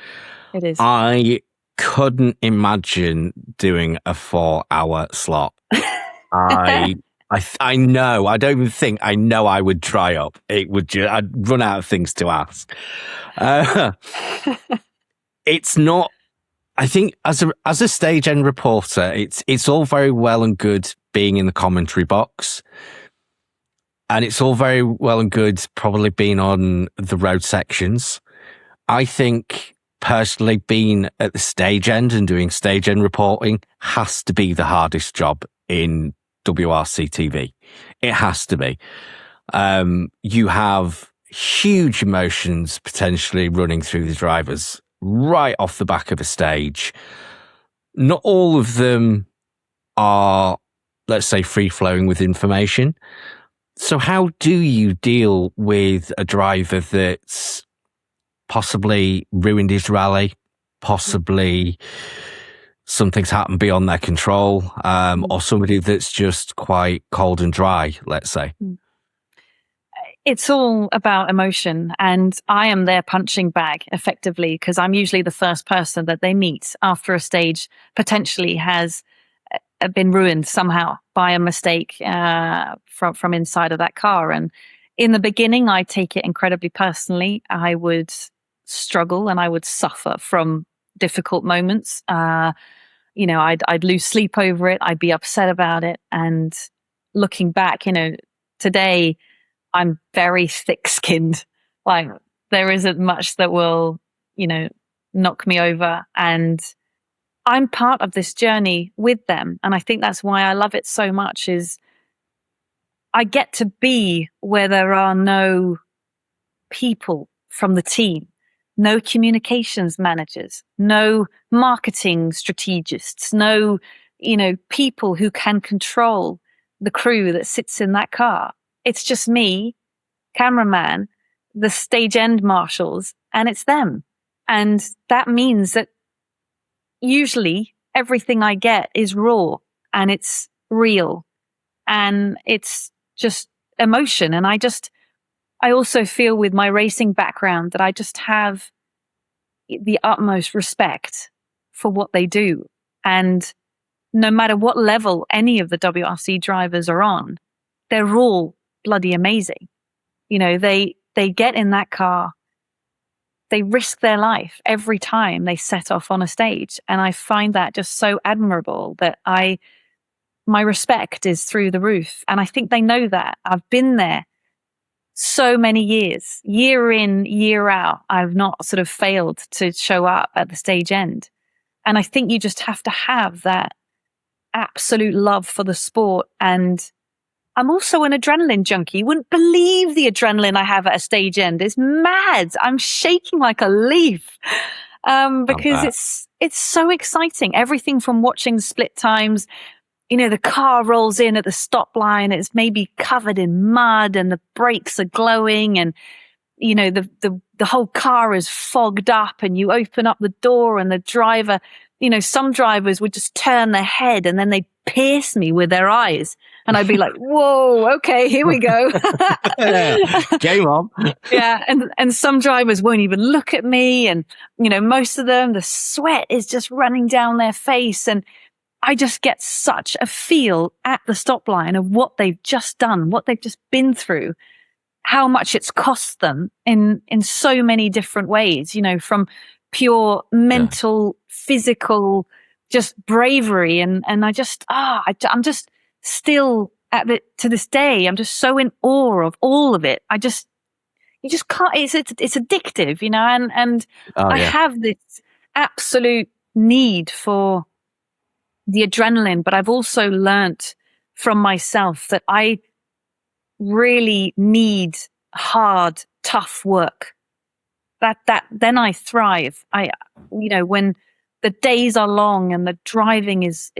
It is. I couldn't imagine doing a 4-hour slot. I know. I don't even think I know I would dry up. I'd run out of things to ask. It's not. I think as a stage end reporter, it's all very well and good being in the commentary box, and it's all very well and good probably being on the road sections. I think personally, being at the stage end and doing stage end reporting has to be the hardest job in WRC TV. It has to be. You have huge emotions potentially running through the drivers right off the back of a stage. Not all of them are, let's say, free-flowing with information. So how do you deal with a driver that's possibly ruined his rally, possibly something's happened beyond their control, or somebody that's just quite cold and dry, let's say? It's all about emotion, and I am their punching bag effectively, because I'm usually the first person that they meet after a stage potentially has been ruined somehow by a mistake from inside of that car. And in the beginning, I take it incredibly personally. I would struggle and I would suffer from difficult moments. I'd lose sleep over it. I'd be upset about it. And looking back, today, I'm very thick-skinned. Like, there isn't much that will, knock me over. And I'm part of this journey with them. And I think that's why I love it so much, is I get to be where there are no people from the team, no communications managers, no marketing strategists, no, people who can control the crew that sits in that car. It's just me, cameraman, the stage end marshals, and it's them. And that means that usually everything I get is raw and it's real and it's just emotion. And I also feel with my racing background that I just have the utmost respect for what they do. And no matter what level any of the WRC drivers are on, they're all bloody amazing. They get in that car, they risk their life every time they set off on a stage. And I find that just so admirable that my respect is through the roof. And I think they know that. I've been there so many years, year in, year out. I've not sort of failed to show up at the stage end. And I think you just have to have that absolute love for the sport. And I'm also an adrenaline junkie. You wouldn't believe the adrenaline I have at a stage end. It's mad. I'm shaking like a leaf because it's so exciting. Everything from watching split times, the car rolls in at the stop line. It's maybe covered in mud and the brakes are glowing and, the whole car is fogged up and you open up the door and the driver, some drivers would just turn their head and then they pierce me with their eyes. And I'd be like, whoa, okay, here we go. Game on. Yeah. And some drivers won't even look at me. And, most of them, the sweat is just running down their face. And I just get such a feel at the stop line of what they've just done, what they've just been through, how much it's cost them in so many different ways, from pure mental, physical, just bravery. And I'm just still to this day, I'm just so in awe of all of it. You just can't, it's addictive, and I have this absolute need for the adrenaline, but I've also learnt from myself that I really need hard, tough work. That then I thrive. When the days are long and the driving is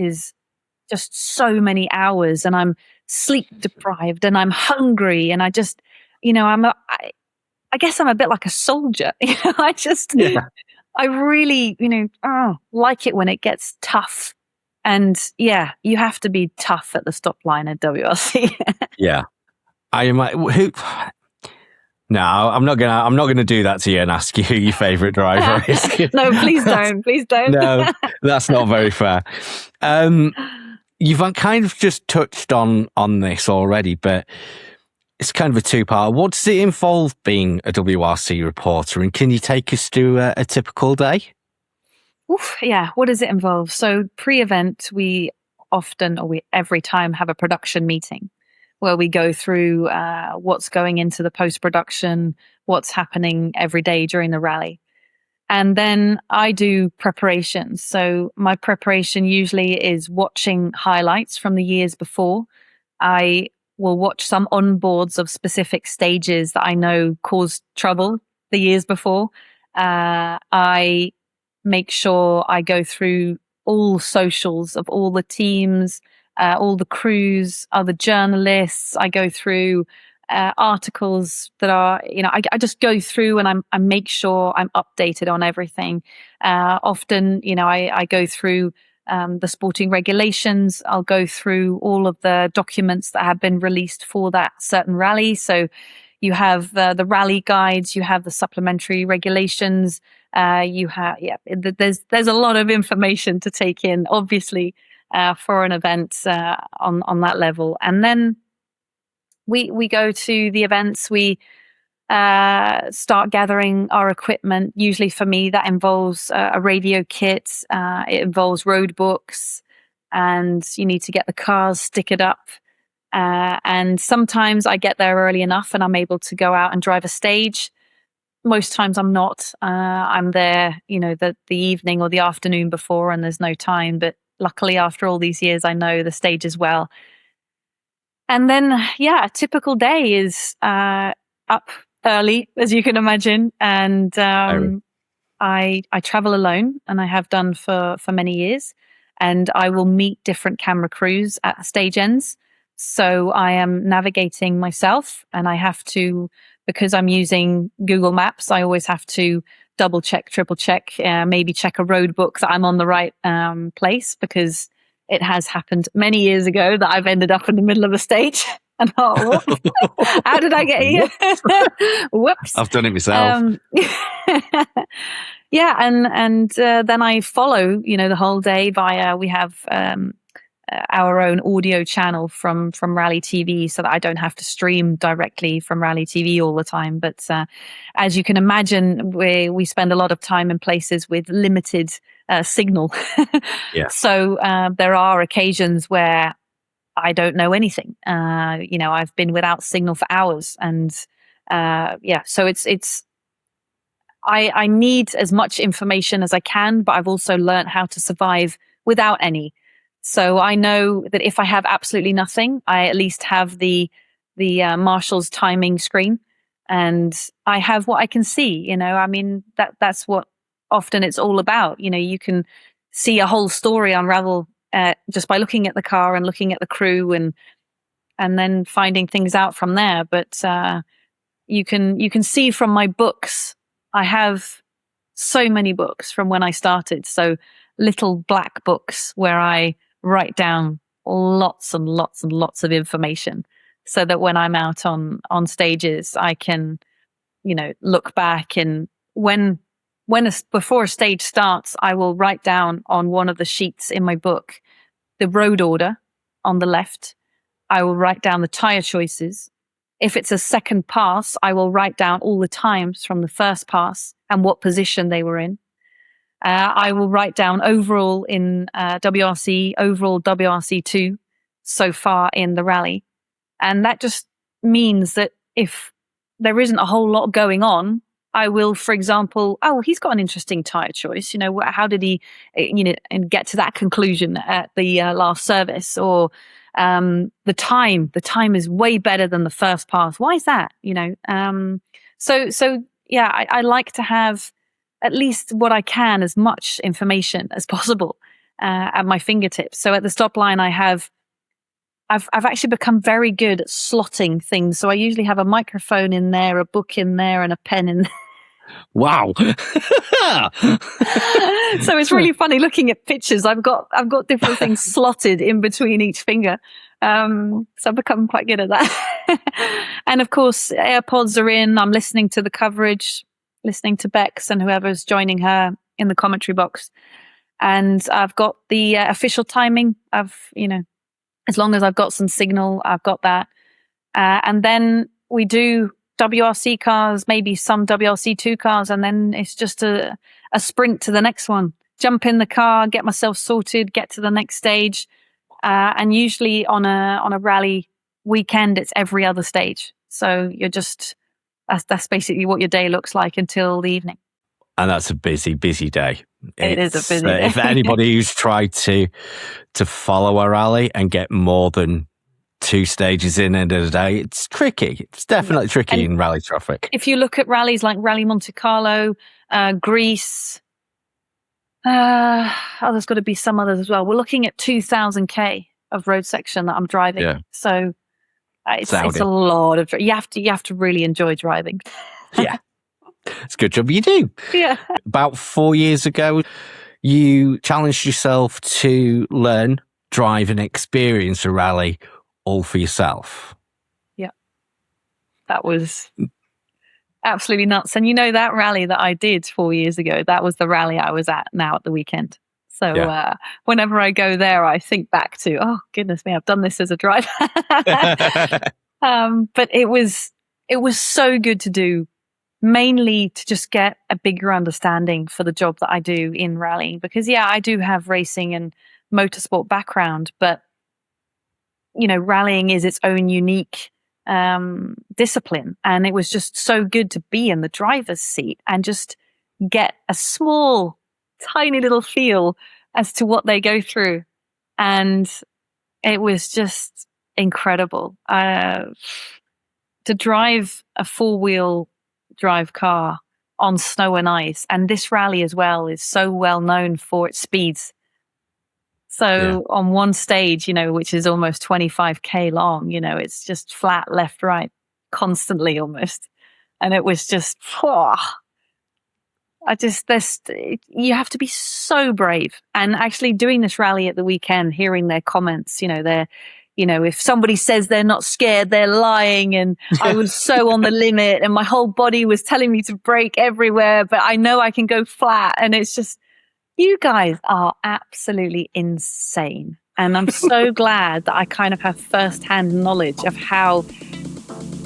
just so many hours and I'm sleep deprived and I'm hungry and I just, I guess I'm a bit like a soldier. I really, like it when it gets tough. And you have to be tough at the stop line at WRC. Yeah. No, I'm not gonna do that to you and ask you who your favorite driver is. No, please don't. Please don't. No, that's not very fair. You've kind of just touched on this already, but it's kind of a two-part. What does it involve being a WRC reporter, and can you take us through a typical day? Oof, yeah. What does it involve? So pre-event, we every time have a production meeting where we go through what's going into the post-production, what's happening every day during the rally. And then I do preparations. So my preparation usually is watching highlights from the years before. I will watch some onboards of specific stages that I know caused trouble the years before. I make sure I go through all socials of all the teams, all the crews, other journalists. I go through articles that are, I just go through and I make sure I'm updated on everything. Often, I go through the sporting regulations. I'll go through all of the documents that have been released for that certain rally. So, You have the rally guides, you have the supplementary regulations, you have, there's a lot of information to take in, obviously, for an event on that level. And then we go to the events, we start gathering our equipment. Usually for me, that involves a radio kit, it involves road books, and you need to get the cars stickered up. And sometimes I get there early enough and I'm able to go out and drive a stage. Most times I'm not. I'm there, the evening or the afternoon before, and there's no time. But luckily, after all these years, I know the stage as well. And then, a typical day is up early, as you can imagine. And I travel alone, and I have done for many years. And I will meet different camera crews at stage ends. So I am navigating myself, and I have to, because I'm using Google Maps, I always have to double check, triple check, maybe check a road book that I'm on the right place, because it has happened many years ago that I've ended up in the middle of a stage. And whoops, how did I get here? Whoops. I've done it myself. And then I follow, the whole day via, we have our own audio channel from Rally TV, so that I don't have to stream directly from Rally TV all the time. But as you can imagine, we spend a lot of time in places with limited signal. Yeah. So there are occasions where I don't know anything. I've been without signal for hours, and so it's I need as much information as I can, but I've also learned how to survive without any. So I know that if I have absolutely nothing, I at least have the marshal's timing screen, and I have what I can see. That's what often it's all about. You can see a whole story unravel just by looking at the car and looking at the crew, and then finding things out from there. But you can see from my books, I have so many books from when I started. So little black books where I write down lots and lots and lots of information, so that when I'm out on stages, I can, look back, and before a stage starts, I will write down on one of the sheets in my book the road order on the left. I will write down the tire choices. If it's a second pass, I will write down all the times from the first pass and what position they were in. I will write down overall in WRC, overall WRC2 so far in the rally. And that just means that if there isn't a whole lot going on, I will, for example, he's got an interesting tire choice. How did he, and get to that conclusion at the last service? Or the time is way better than the first pass. Why is that? I like to have at least what I can, as much information as possible at my fingertips. So at the stop line, I've actually become very good at slotting things. So I usually have a microphone in there, a book in there, and a pen in there. Wow. So it's really funny looking at pictures. I've got different things slotted in between each finger. So I've become quite good at that. And of course, AirPods are in. I'm listening to the coverage, listening to Bex and whoever's joining her in the commentary box. And I've got the official timing. As long as I've got some signal, I've got that. And then we do WRC cars, maybe some WRC2 cars, and then it's just a sprint to the next one. Jump in the car, get myself sorted, get to the next stage. And usually on a rally weekend, it's every other stage. So you're just, that's basically what your day looks like until the evening. And that's a busy day. It is a busy day. If anybody who's tried to follow a rally and get more than 2 stages in end of the day, it's tricky. It's definitely tricky in rally traffic. If you look at rallies like Rally Monte Carlo, Greece, there's got to be some others as well. We're looking at 2,000 of road section that I'm driving. Yeah. So it's a lot of. You have to really enjoy driving. Yeah, it's a good job you do. Yeah. About 4 years ago, you challenged yourself to learn, drive, and experience a rally all for yourself. Yeah. That was absolutely nuts. And that rally that I did 4 years ago, that was the rally I was at now at the weekend. So whenever I go there, I think back to, oh, goodness me, I've done this as a driver. But it was so good to do, mainly to just get a bigger understanding for the job that I do in rallying. Because, I do have racing and motorsport background, but, rallying is its own unique discipline. And it was just so good to be in the driver's seat and just get a small, tiny little feel as to what they go through. And it was just incredible. To drive a 4-wheel drive car on snow and ice, and this rally as well is so well known for its speeds. So on one stage, which is almost 25k long, it's just flat left, right, constantly almost. And it was just, you have to be so brave. And actually doing this rally at the weekend, hearing their comments, if somebody says they're not scared, they're lying. And I was so on the limit and my whole body was telling me to brake everywhere, but I know I can go flat. And it's just, you guys are absolutely insane. And I'm so glad that I kind of have firsthand knowledge of how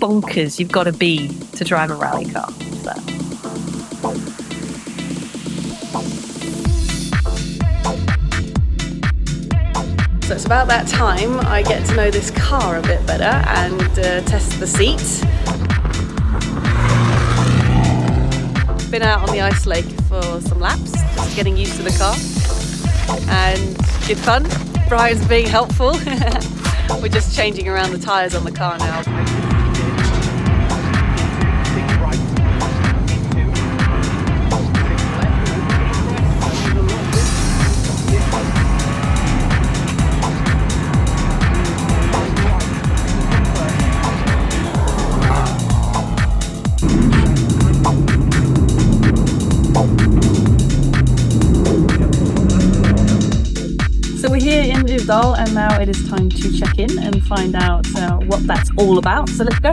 bonkers you've got to be to drive a rally car. So it's about that time I get to know this car a bit better and test the seat. Been out on the ice lake for some laps, just getting used to the car. And good fun. Brian's being helpful. We're just changing around the tyres on the car now. And now it is time to check in and find out what that's all about. So let's go.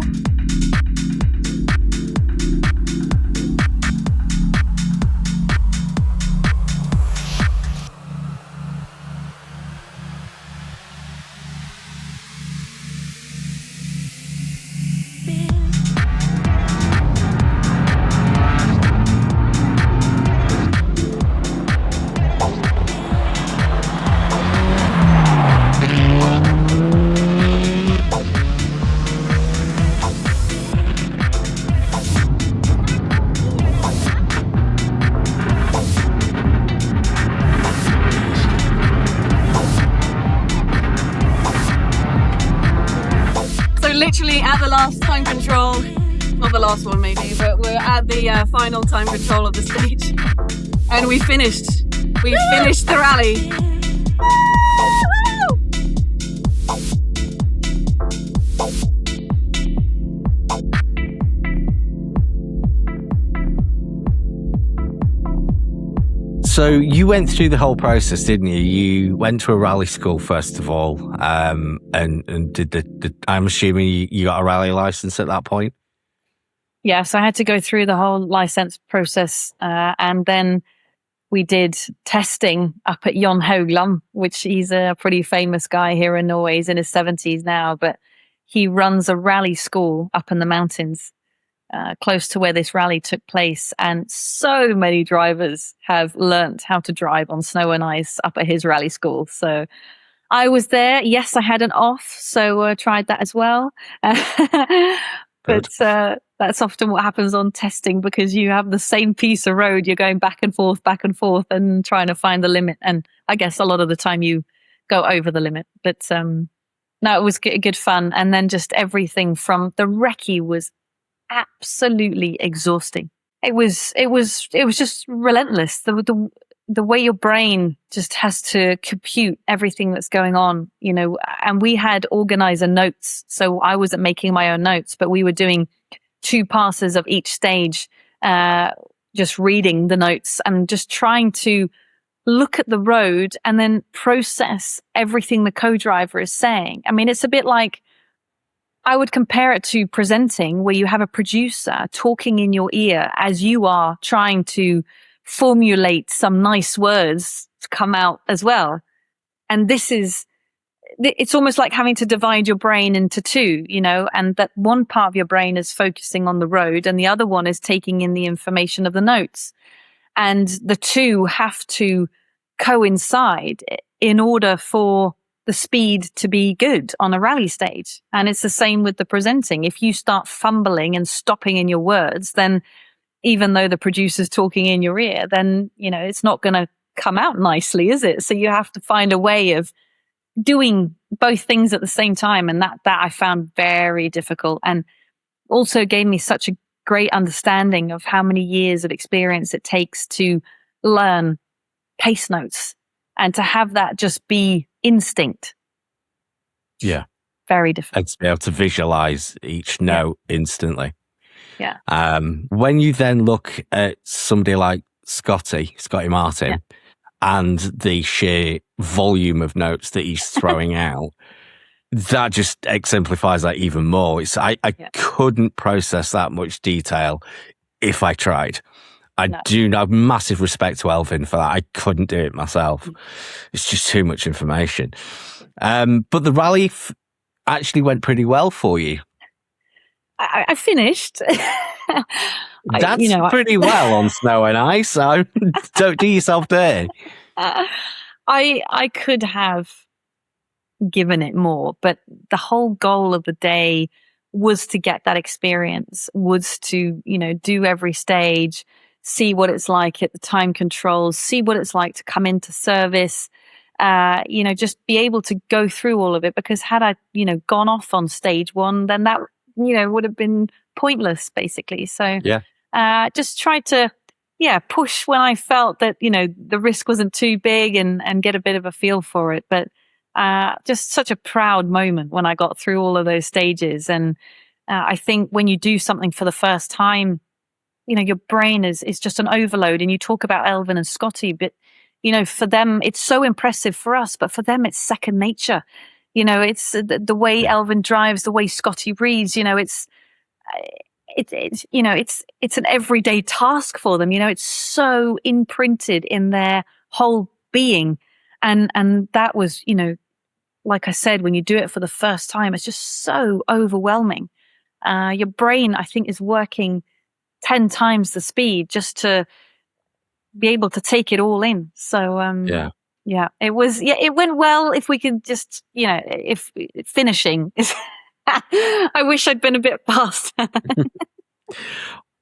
Literally at the last time control, not the last one maybe, but we're at the final time control of the stage, and we finished the rally. So you went through the whole process, didn't you? You went to a rally school first of all, and did the I'm assuming you got a rally license at that point? Yeah, so I had to go through the whole license process, and then we did testing up at Jon Haugland, which he's a pretty famous guy here in Norway. He's in his 70s now, but he runs a rally school up in the mountains. Close to where this rally took place, and so many drivers have learnt how to drive on snow and ice up at his rally school. So I was there. Yes, I had an off, so tried that as well. But that's often what happens on testing, because you have the same piece of road, you're going back and forth and trying to find the limit. And I guess a lot of the time you go over the limit. But no, it was good fun. And then just everything from the recce was absolutely exhausting. It was just relentless. The way your brain just has to compute everything that's going on, and we had organizer notes. So I wasn't making my own notes, but we were doing 2 passes of each stage, just reading the notes and just trying to look at the road and then process everything the co-driver is saying. I mean, it's a bit like I would compare it to presenting, where you have a producer talking in your ear as you are trying to formulate some nice words to come out as well. And it's almost like having to divide your brain into two, and that one part of your brain is focusing on the road and the other one is taking in the information of the notes. And the two have to coincide in order for the speed to be good on a rally stage. And it's the same with the presenting. If you start fumbling and stopping in your words, then even though the producer's talking in your ear, then, it's not going to come out nicely, is it? So you have to find a way of doing both things at the same time. And that I found very difficult, and also gave me such a great understanding of how many years of experience it takes to learn pace notes and to have that just be instinct. Yeah. Very difficult. And to be able to visualize each note instantly. Yeah. When you then look at somebody like Scotty Martin, and the sheer volume of notes that he's throwing out, that just exemplifies that even more. I couldn't process that much detail if I tried. I do have massive respect to Elvin for that. I couldn't do it myself. It's just too much information. But the rally actually went pretty well for you. I finished. That's pretty well on snow and ice, so don't do yourself dirty. I could have given it more, but the whole goal of the day was to get that experience, was to, do every stage, see what it's like at the time controls, see what it's like to come into service, just be able to go through all of it. Because had I, gone off on stage one, then that, would have been pointless, basically. So just tried to, push when I felt that, the risk wasn't too big, and get a bit of a feel for it. But just such a proud moment when I got through all of those stages. And I think when you do something for the first time, your brain is just an overload. And you talk about Elvin and Scotty, but, for them, it's so impressive for us, but for them, it's second nature. It's the way Elvin drives, the way Scotty reads, it's an everyday task for them. It's so imprinted in their whole being. And that was, like I said, when you do it for the first time, it's just so overwhelming. Your brain, I think, is working 10 times the speed just to be able to take it all in. So, it went well. If we could just, if finishing is, I wish I'd been a bit faster.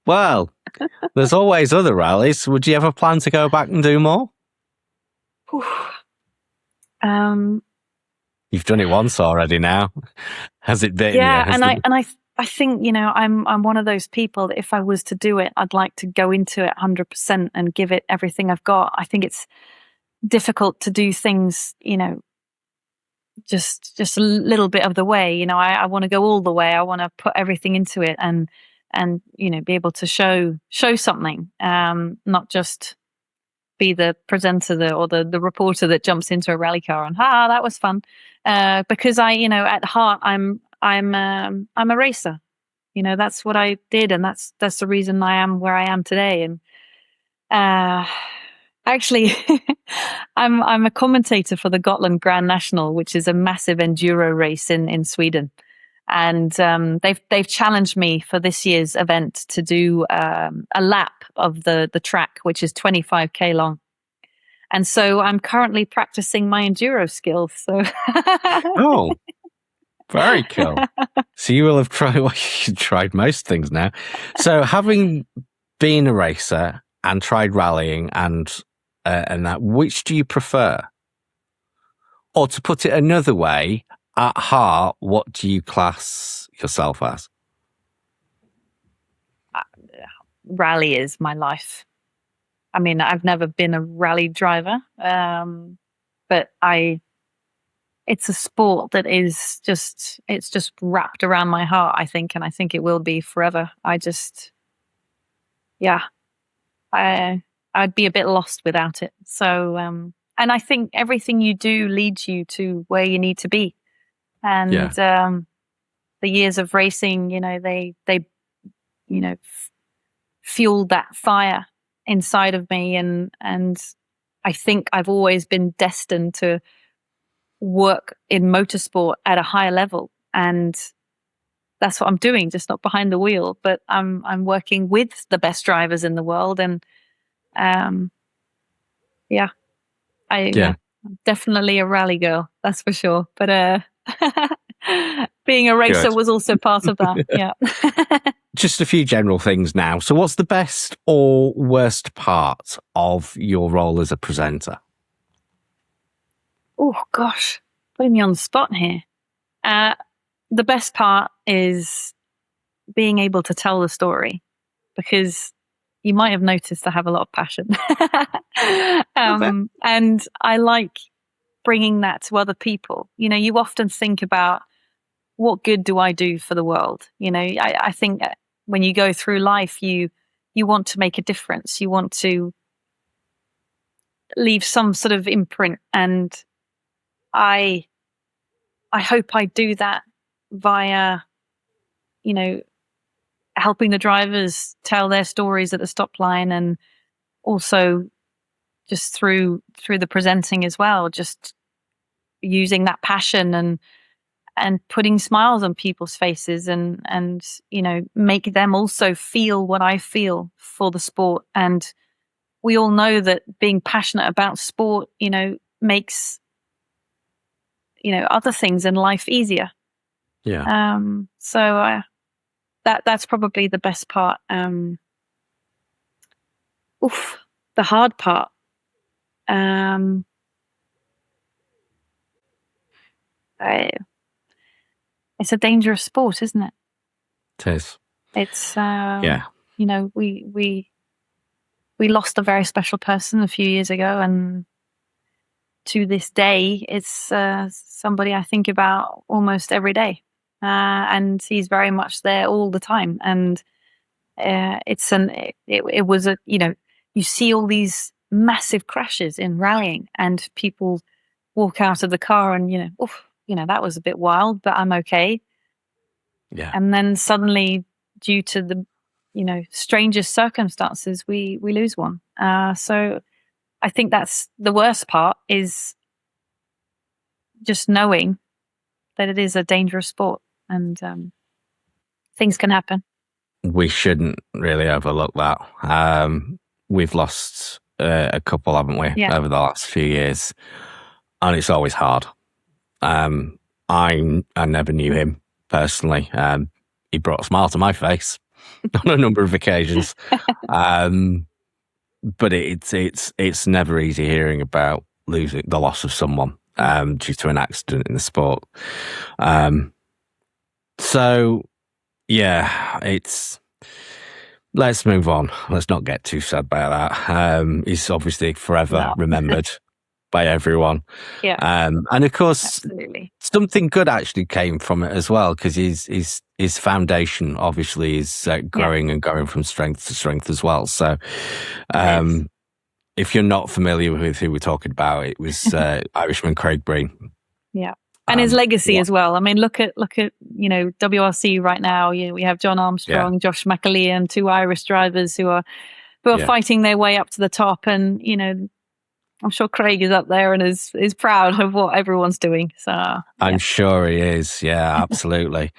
Well, there's always other rallies. Would you ever plan to go back and do more? You've done it once already now. Has it been? Yeah, I think, I'm one of those people that if I was to do it, I'd like to go into it 100% and give it everything I've got. I think it's difficult to do things, just a little bit of the way. I want to go all the way. I want to put everything into it and be able to show something, not just be the presenter or the reporter that jumps into a rally car and that was fun. Because at heart I'm a racer. That's what I did, and that's the reason I am where I am today. And actually, I'm a commentator for the Gotland Grand National, which is a massive enduro race in Sweden. And they've challenged me for this year's event to do a lap of the track, which is 25k long. And so I'm currently practicing my enduro skills. So oh, very cool. So you will have tried most things now. So having been a racer and tried rallying and that, which do you prefer? Or to put it another way, at heart, what do you class yourself as? Rally is my life. I mean, I've never been a rally driver, but it's a sport that is it's just wrapped around my heart, I think, and I think it will be forever. I'd be a bit lost without it. So, and I think everything you do leads you to where you need to be. And the years of racing, they fueled that fire inside of me, and I think I've always been destined to work in motorsport at a higher level, and that's what I'm doing, just not behind the wheel, but I'm working with the best drivers in the world, and yeah, I'm definitely a rally girl, that's for sure. But being a racer Good. was also part of that. Yeah. Just a few general things now. So what's the best or worst part of your role as a presenter? Oh gosh, putting me on the spot here. The best part is being able to tell the story, because you might have noticed I have a lot of passion. And I like bringing that to other people. You often think about, what good do I do for the world? I think that when you go through life, you want to make a difference. You want to leave some sort of imprint. And I hope I do that via, helping the drivers tell their stories at the stop line, and also just through the presenting as well, just using that passion and putting smiles on people's faces, and make them also feel what I feel for the sport. And we all know that being passionate about sport, makes other things in life easier. Yeah. So that's probably the best part. The hard part. It's a dangerous sport, isn't it? It is. It's we lost a very special person a few years ago, and to this day, it's somebody I think about almost every day, and he's very much there all the time. And it was a you see all these massive crashes in rallying, and people walk out of the car, and that was a bit wild, but I'm okay. Yeah. And then suddenly, due to the strangest circumstances, we lose one. So I think that's the worst part, is just knowing that it is a dangerous sport, and things can happen. We shouldn't really overlook that. We've lost a couple, haven't we, over the last few years, and it's always hard. I never knew him personally. He brought a smile to my face on a number of occasions, but it's never easy hearing about losing the loss of someone due to an accident in the sport. So yeah, let's move on. Let's not get too sad about that. He's obviously forever remembered by everyone. Yeah. And of course, absolutely, something good actually came from it as well, because his foundation obviously is growing and going from strength to strength as well. So if you're not familiar with who we're talking about, it was Irishman Craig Breen. Yeah. And his legacy as well. I mean, look at WRC right now. We have John Armstrong, Josh McAlean, two Irish drivers who are fighting their way up to the top. And I'm sure Craig is up there and is proud of what everyone's doing. So I'm sure he is. Yeah, absolutely.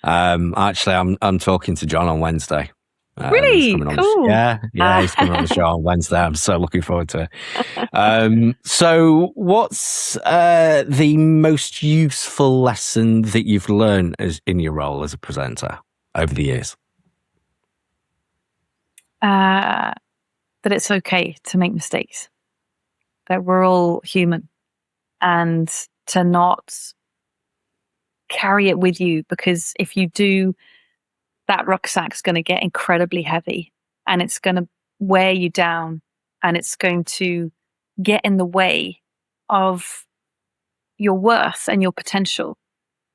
Actually, I'm talking to John on Wednesday. Really? Cool. He's coming on the show on Wednesday. I'm so looking forward to it. So what's the most useful lesson that you've learned in your role as a presenter over the years? That it's okay to make mistakes, that we're all human, and to not carry it with you, because if you do, that rucksack's going to get incredibly heavy, and it's going to wear you down, and it's going to get in the way of your worth and your potential.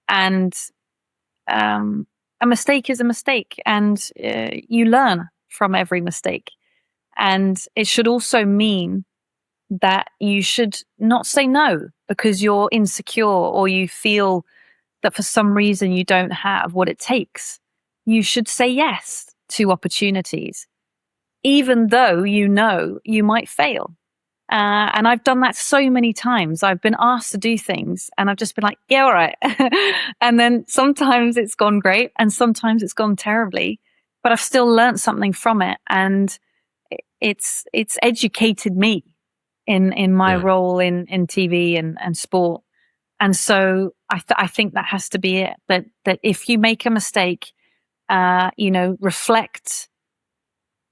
And a mistake is a mistake, and you learn from every mistake. And it should also mean that you should not say no because you're insecure, or you feel that for some reason you don't have what it takes, you should say yes to opportunities, even though you know you might fail. And I've done that so many times. I've been asked to do things and I've just been like, yeah, all right. And then sometimes it's gone great and sometimes it's gone terribly, but I've still learned something from it. And it's educated me in my role in TV and sport. And so I think that has to be it, that if you make a mistake, reflect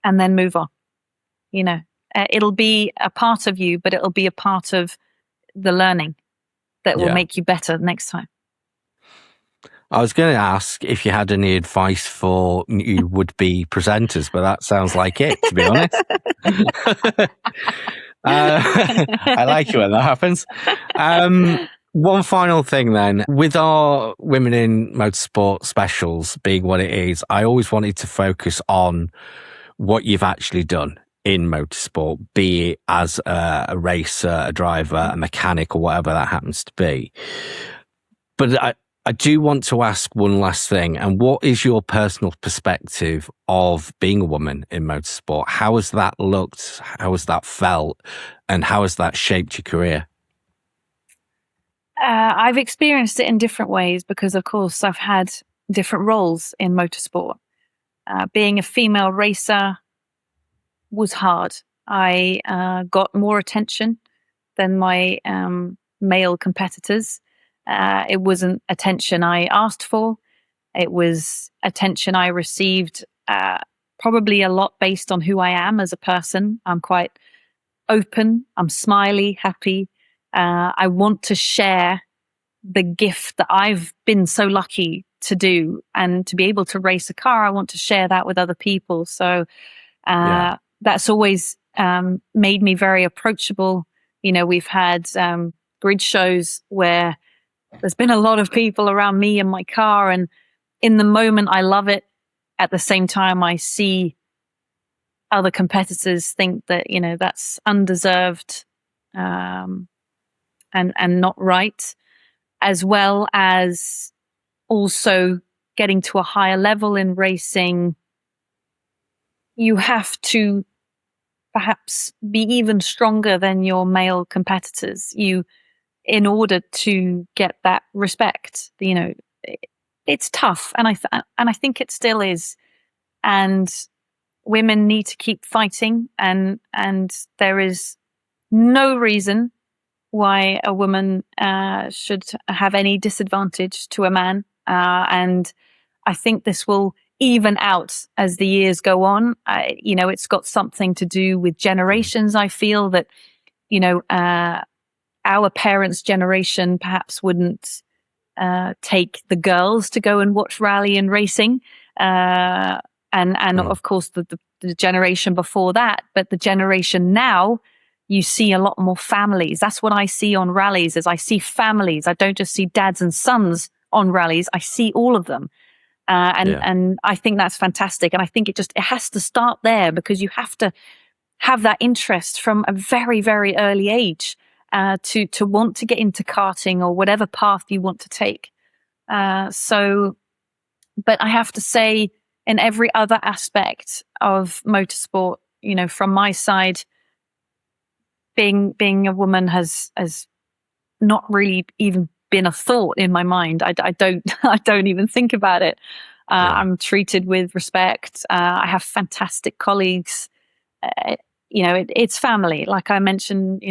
and then move on, it'll be a part of you, but it'll be a part of the learning that will make you better next time. I was going to ask if you had any advice for new would-be presenters, but that sounds like it, to be honest. I like it when that happens. One final thing then, with our Women in Motorsport specials being what it is, I always wanted to focus on what you've actually done in motorsport, be it as a racer, a driver, a mechanic, or whatever that happens to be. But I do want to ask one last thing, and what is your personal perspective of being a woman in motorsport? How has that looked? How has that felt? And how has that shaped your career? I've experienced it in different ways because, of course, I've had different roles in motorsport. Being a female racer was hard. I got more attention than my male competitors. It wasn't attention I asked for. It was attention I received, probably a lot based on who I am as a person. I'm quite open. I'm smiley, happy. I want to share the gift that I've been so lucky to do and to be able to race a car. I want to share that with other people. So that's always made me very approachable. We've had grid shows where there's been a lot of people around me and my car, and in the moment I love it. At the same time, I see other competitors think that that's undeserved and not right, as well as also getting to a higher level in racing. You have to perhaps be even stronger than your male competitors. In order to get that respect, it's tough, and I think it still is. And women need to keep fighting, and there is no reason why a woman should have any disadvantage to a man. And I think this will even out as the years go on. It's got something to do with generations. I feel that our parents' generation perhaps wouldn't take the girls to go and watch rally and racing. Of course, the generation before that. But the generation now, you see a lot more families. That's what I see on rallies, is I see families. I don't just see dads and sons on rallies. I see all of them. And I think that's fantastic. And I think it has to start there, because you have to have that interest from a very, very early age. To want to get into karting or whatever path you want to take. But I have to say, in every other aspect of motorsport, from my side, being a woman has not really even been a thought in my mind. I don't even think about it. I'm treated with respect. I have fantastic colleagues. It's family, like I mentioned,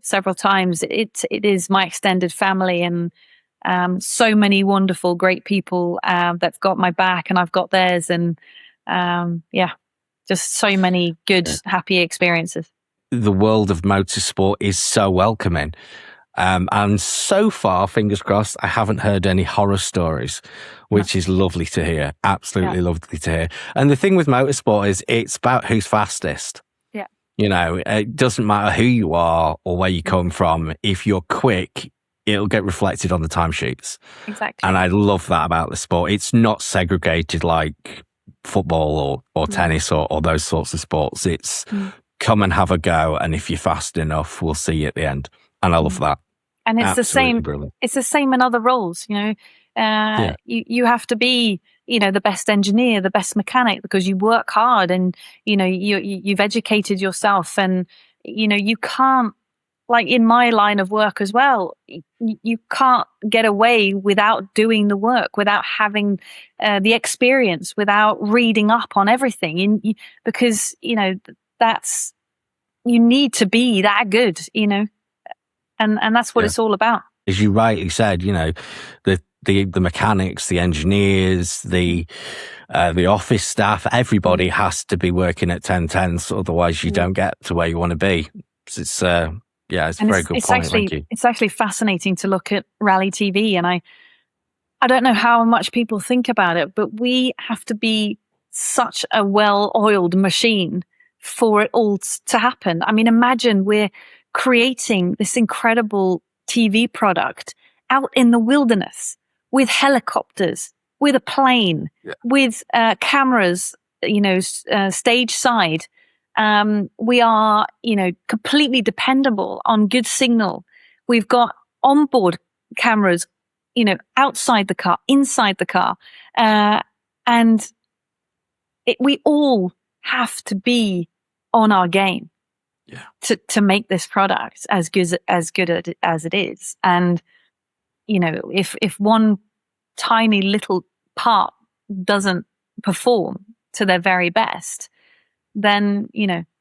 several times. It is my extended family, and so many wonderful, great people that've got my back and I've got theirs, and just so many good, happy experiences. The world of motorsport is so welcoming. And so far, fingers crossed, I haven't heard any horror stories, which is lovely to hear. Absolutely lovely to hear. And the thing with motorsport is it's about who's fastest. It doesn't matter who you are or where you come from. If you're quick, it'll get reflected on the timesheets. Exactly. And I love that about the sport. It's not segregated like football or tennis or those sorts of sports. It's come and have a go, and if you're fast enough, we'll see you at the end. And I love that. And it's Absolutely the same. Brilliant. It's the same in other roles. You have to be, the best engineer, the best mechanic, because you work hard and, you've educated yourself, and, you can't, like in my line of work as well, you can't get away without doing the work, without having the experience, without reading up on everything, because, that's, you need to be that good, and that's what it's all about. As you rightly said, the mechanics, the engineers, the office staff, everybody has to be working at 10/10, otherwise you don't get to where you want to be. It's a very good point. Thank you. It's actually fascinating to look at rally TV, and I don't know how much people think about it, but we have to be such a well-oiled machine for it all to happen. I mean, imagine we're creating this incredible TV product out in the wilderness with helicopters, with a plane, with cameras, stage side. We are, completely dependable on good signal. We've got onboard cameras, outside the car, inside the car. And we all have to be on our game to make this product as good as it is. And, if one tiny little part doesn't perform to their very best, then,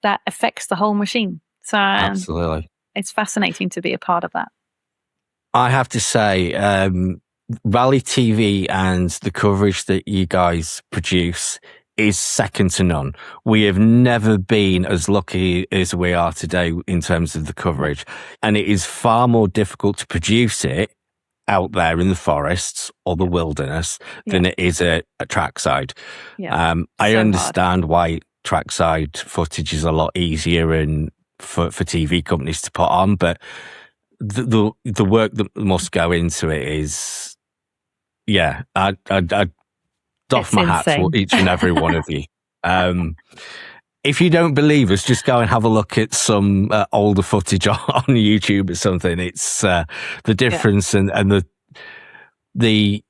that affects the whole machine. So absolutely, it's fascinating to be a part of that. I have to say, Rally TV and the coverage that you guys produce is second to none. We have never been as lucky as we are today in terms of the coverage, and it is far more difficult to produce it out there in the forests or the wilderness than it is at trackside. I understand why trackside footage is a lot easier and for TV companies to put on, but the work that must go into it is, I'd doff my hat to each and every one of you. If you don't believe us, just go and have a look at some older footage on YouTube or something. It's the difference and the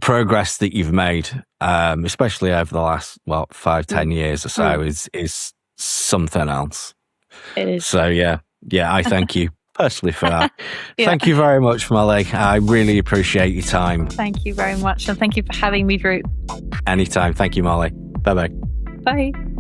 progress that you've made, especially over the last 5-10 years or so, is something else. It is. So I thank you personally for that. Thank you very much, Molly. I really appreciate your time. Thank you very much, and thank you for having me, Drew. Anytime. Thank you, Molly. Bye-bye. Bye.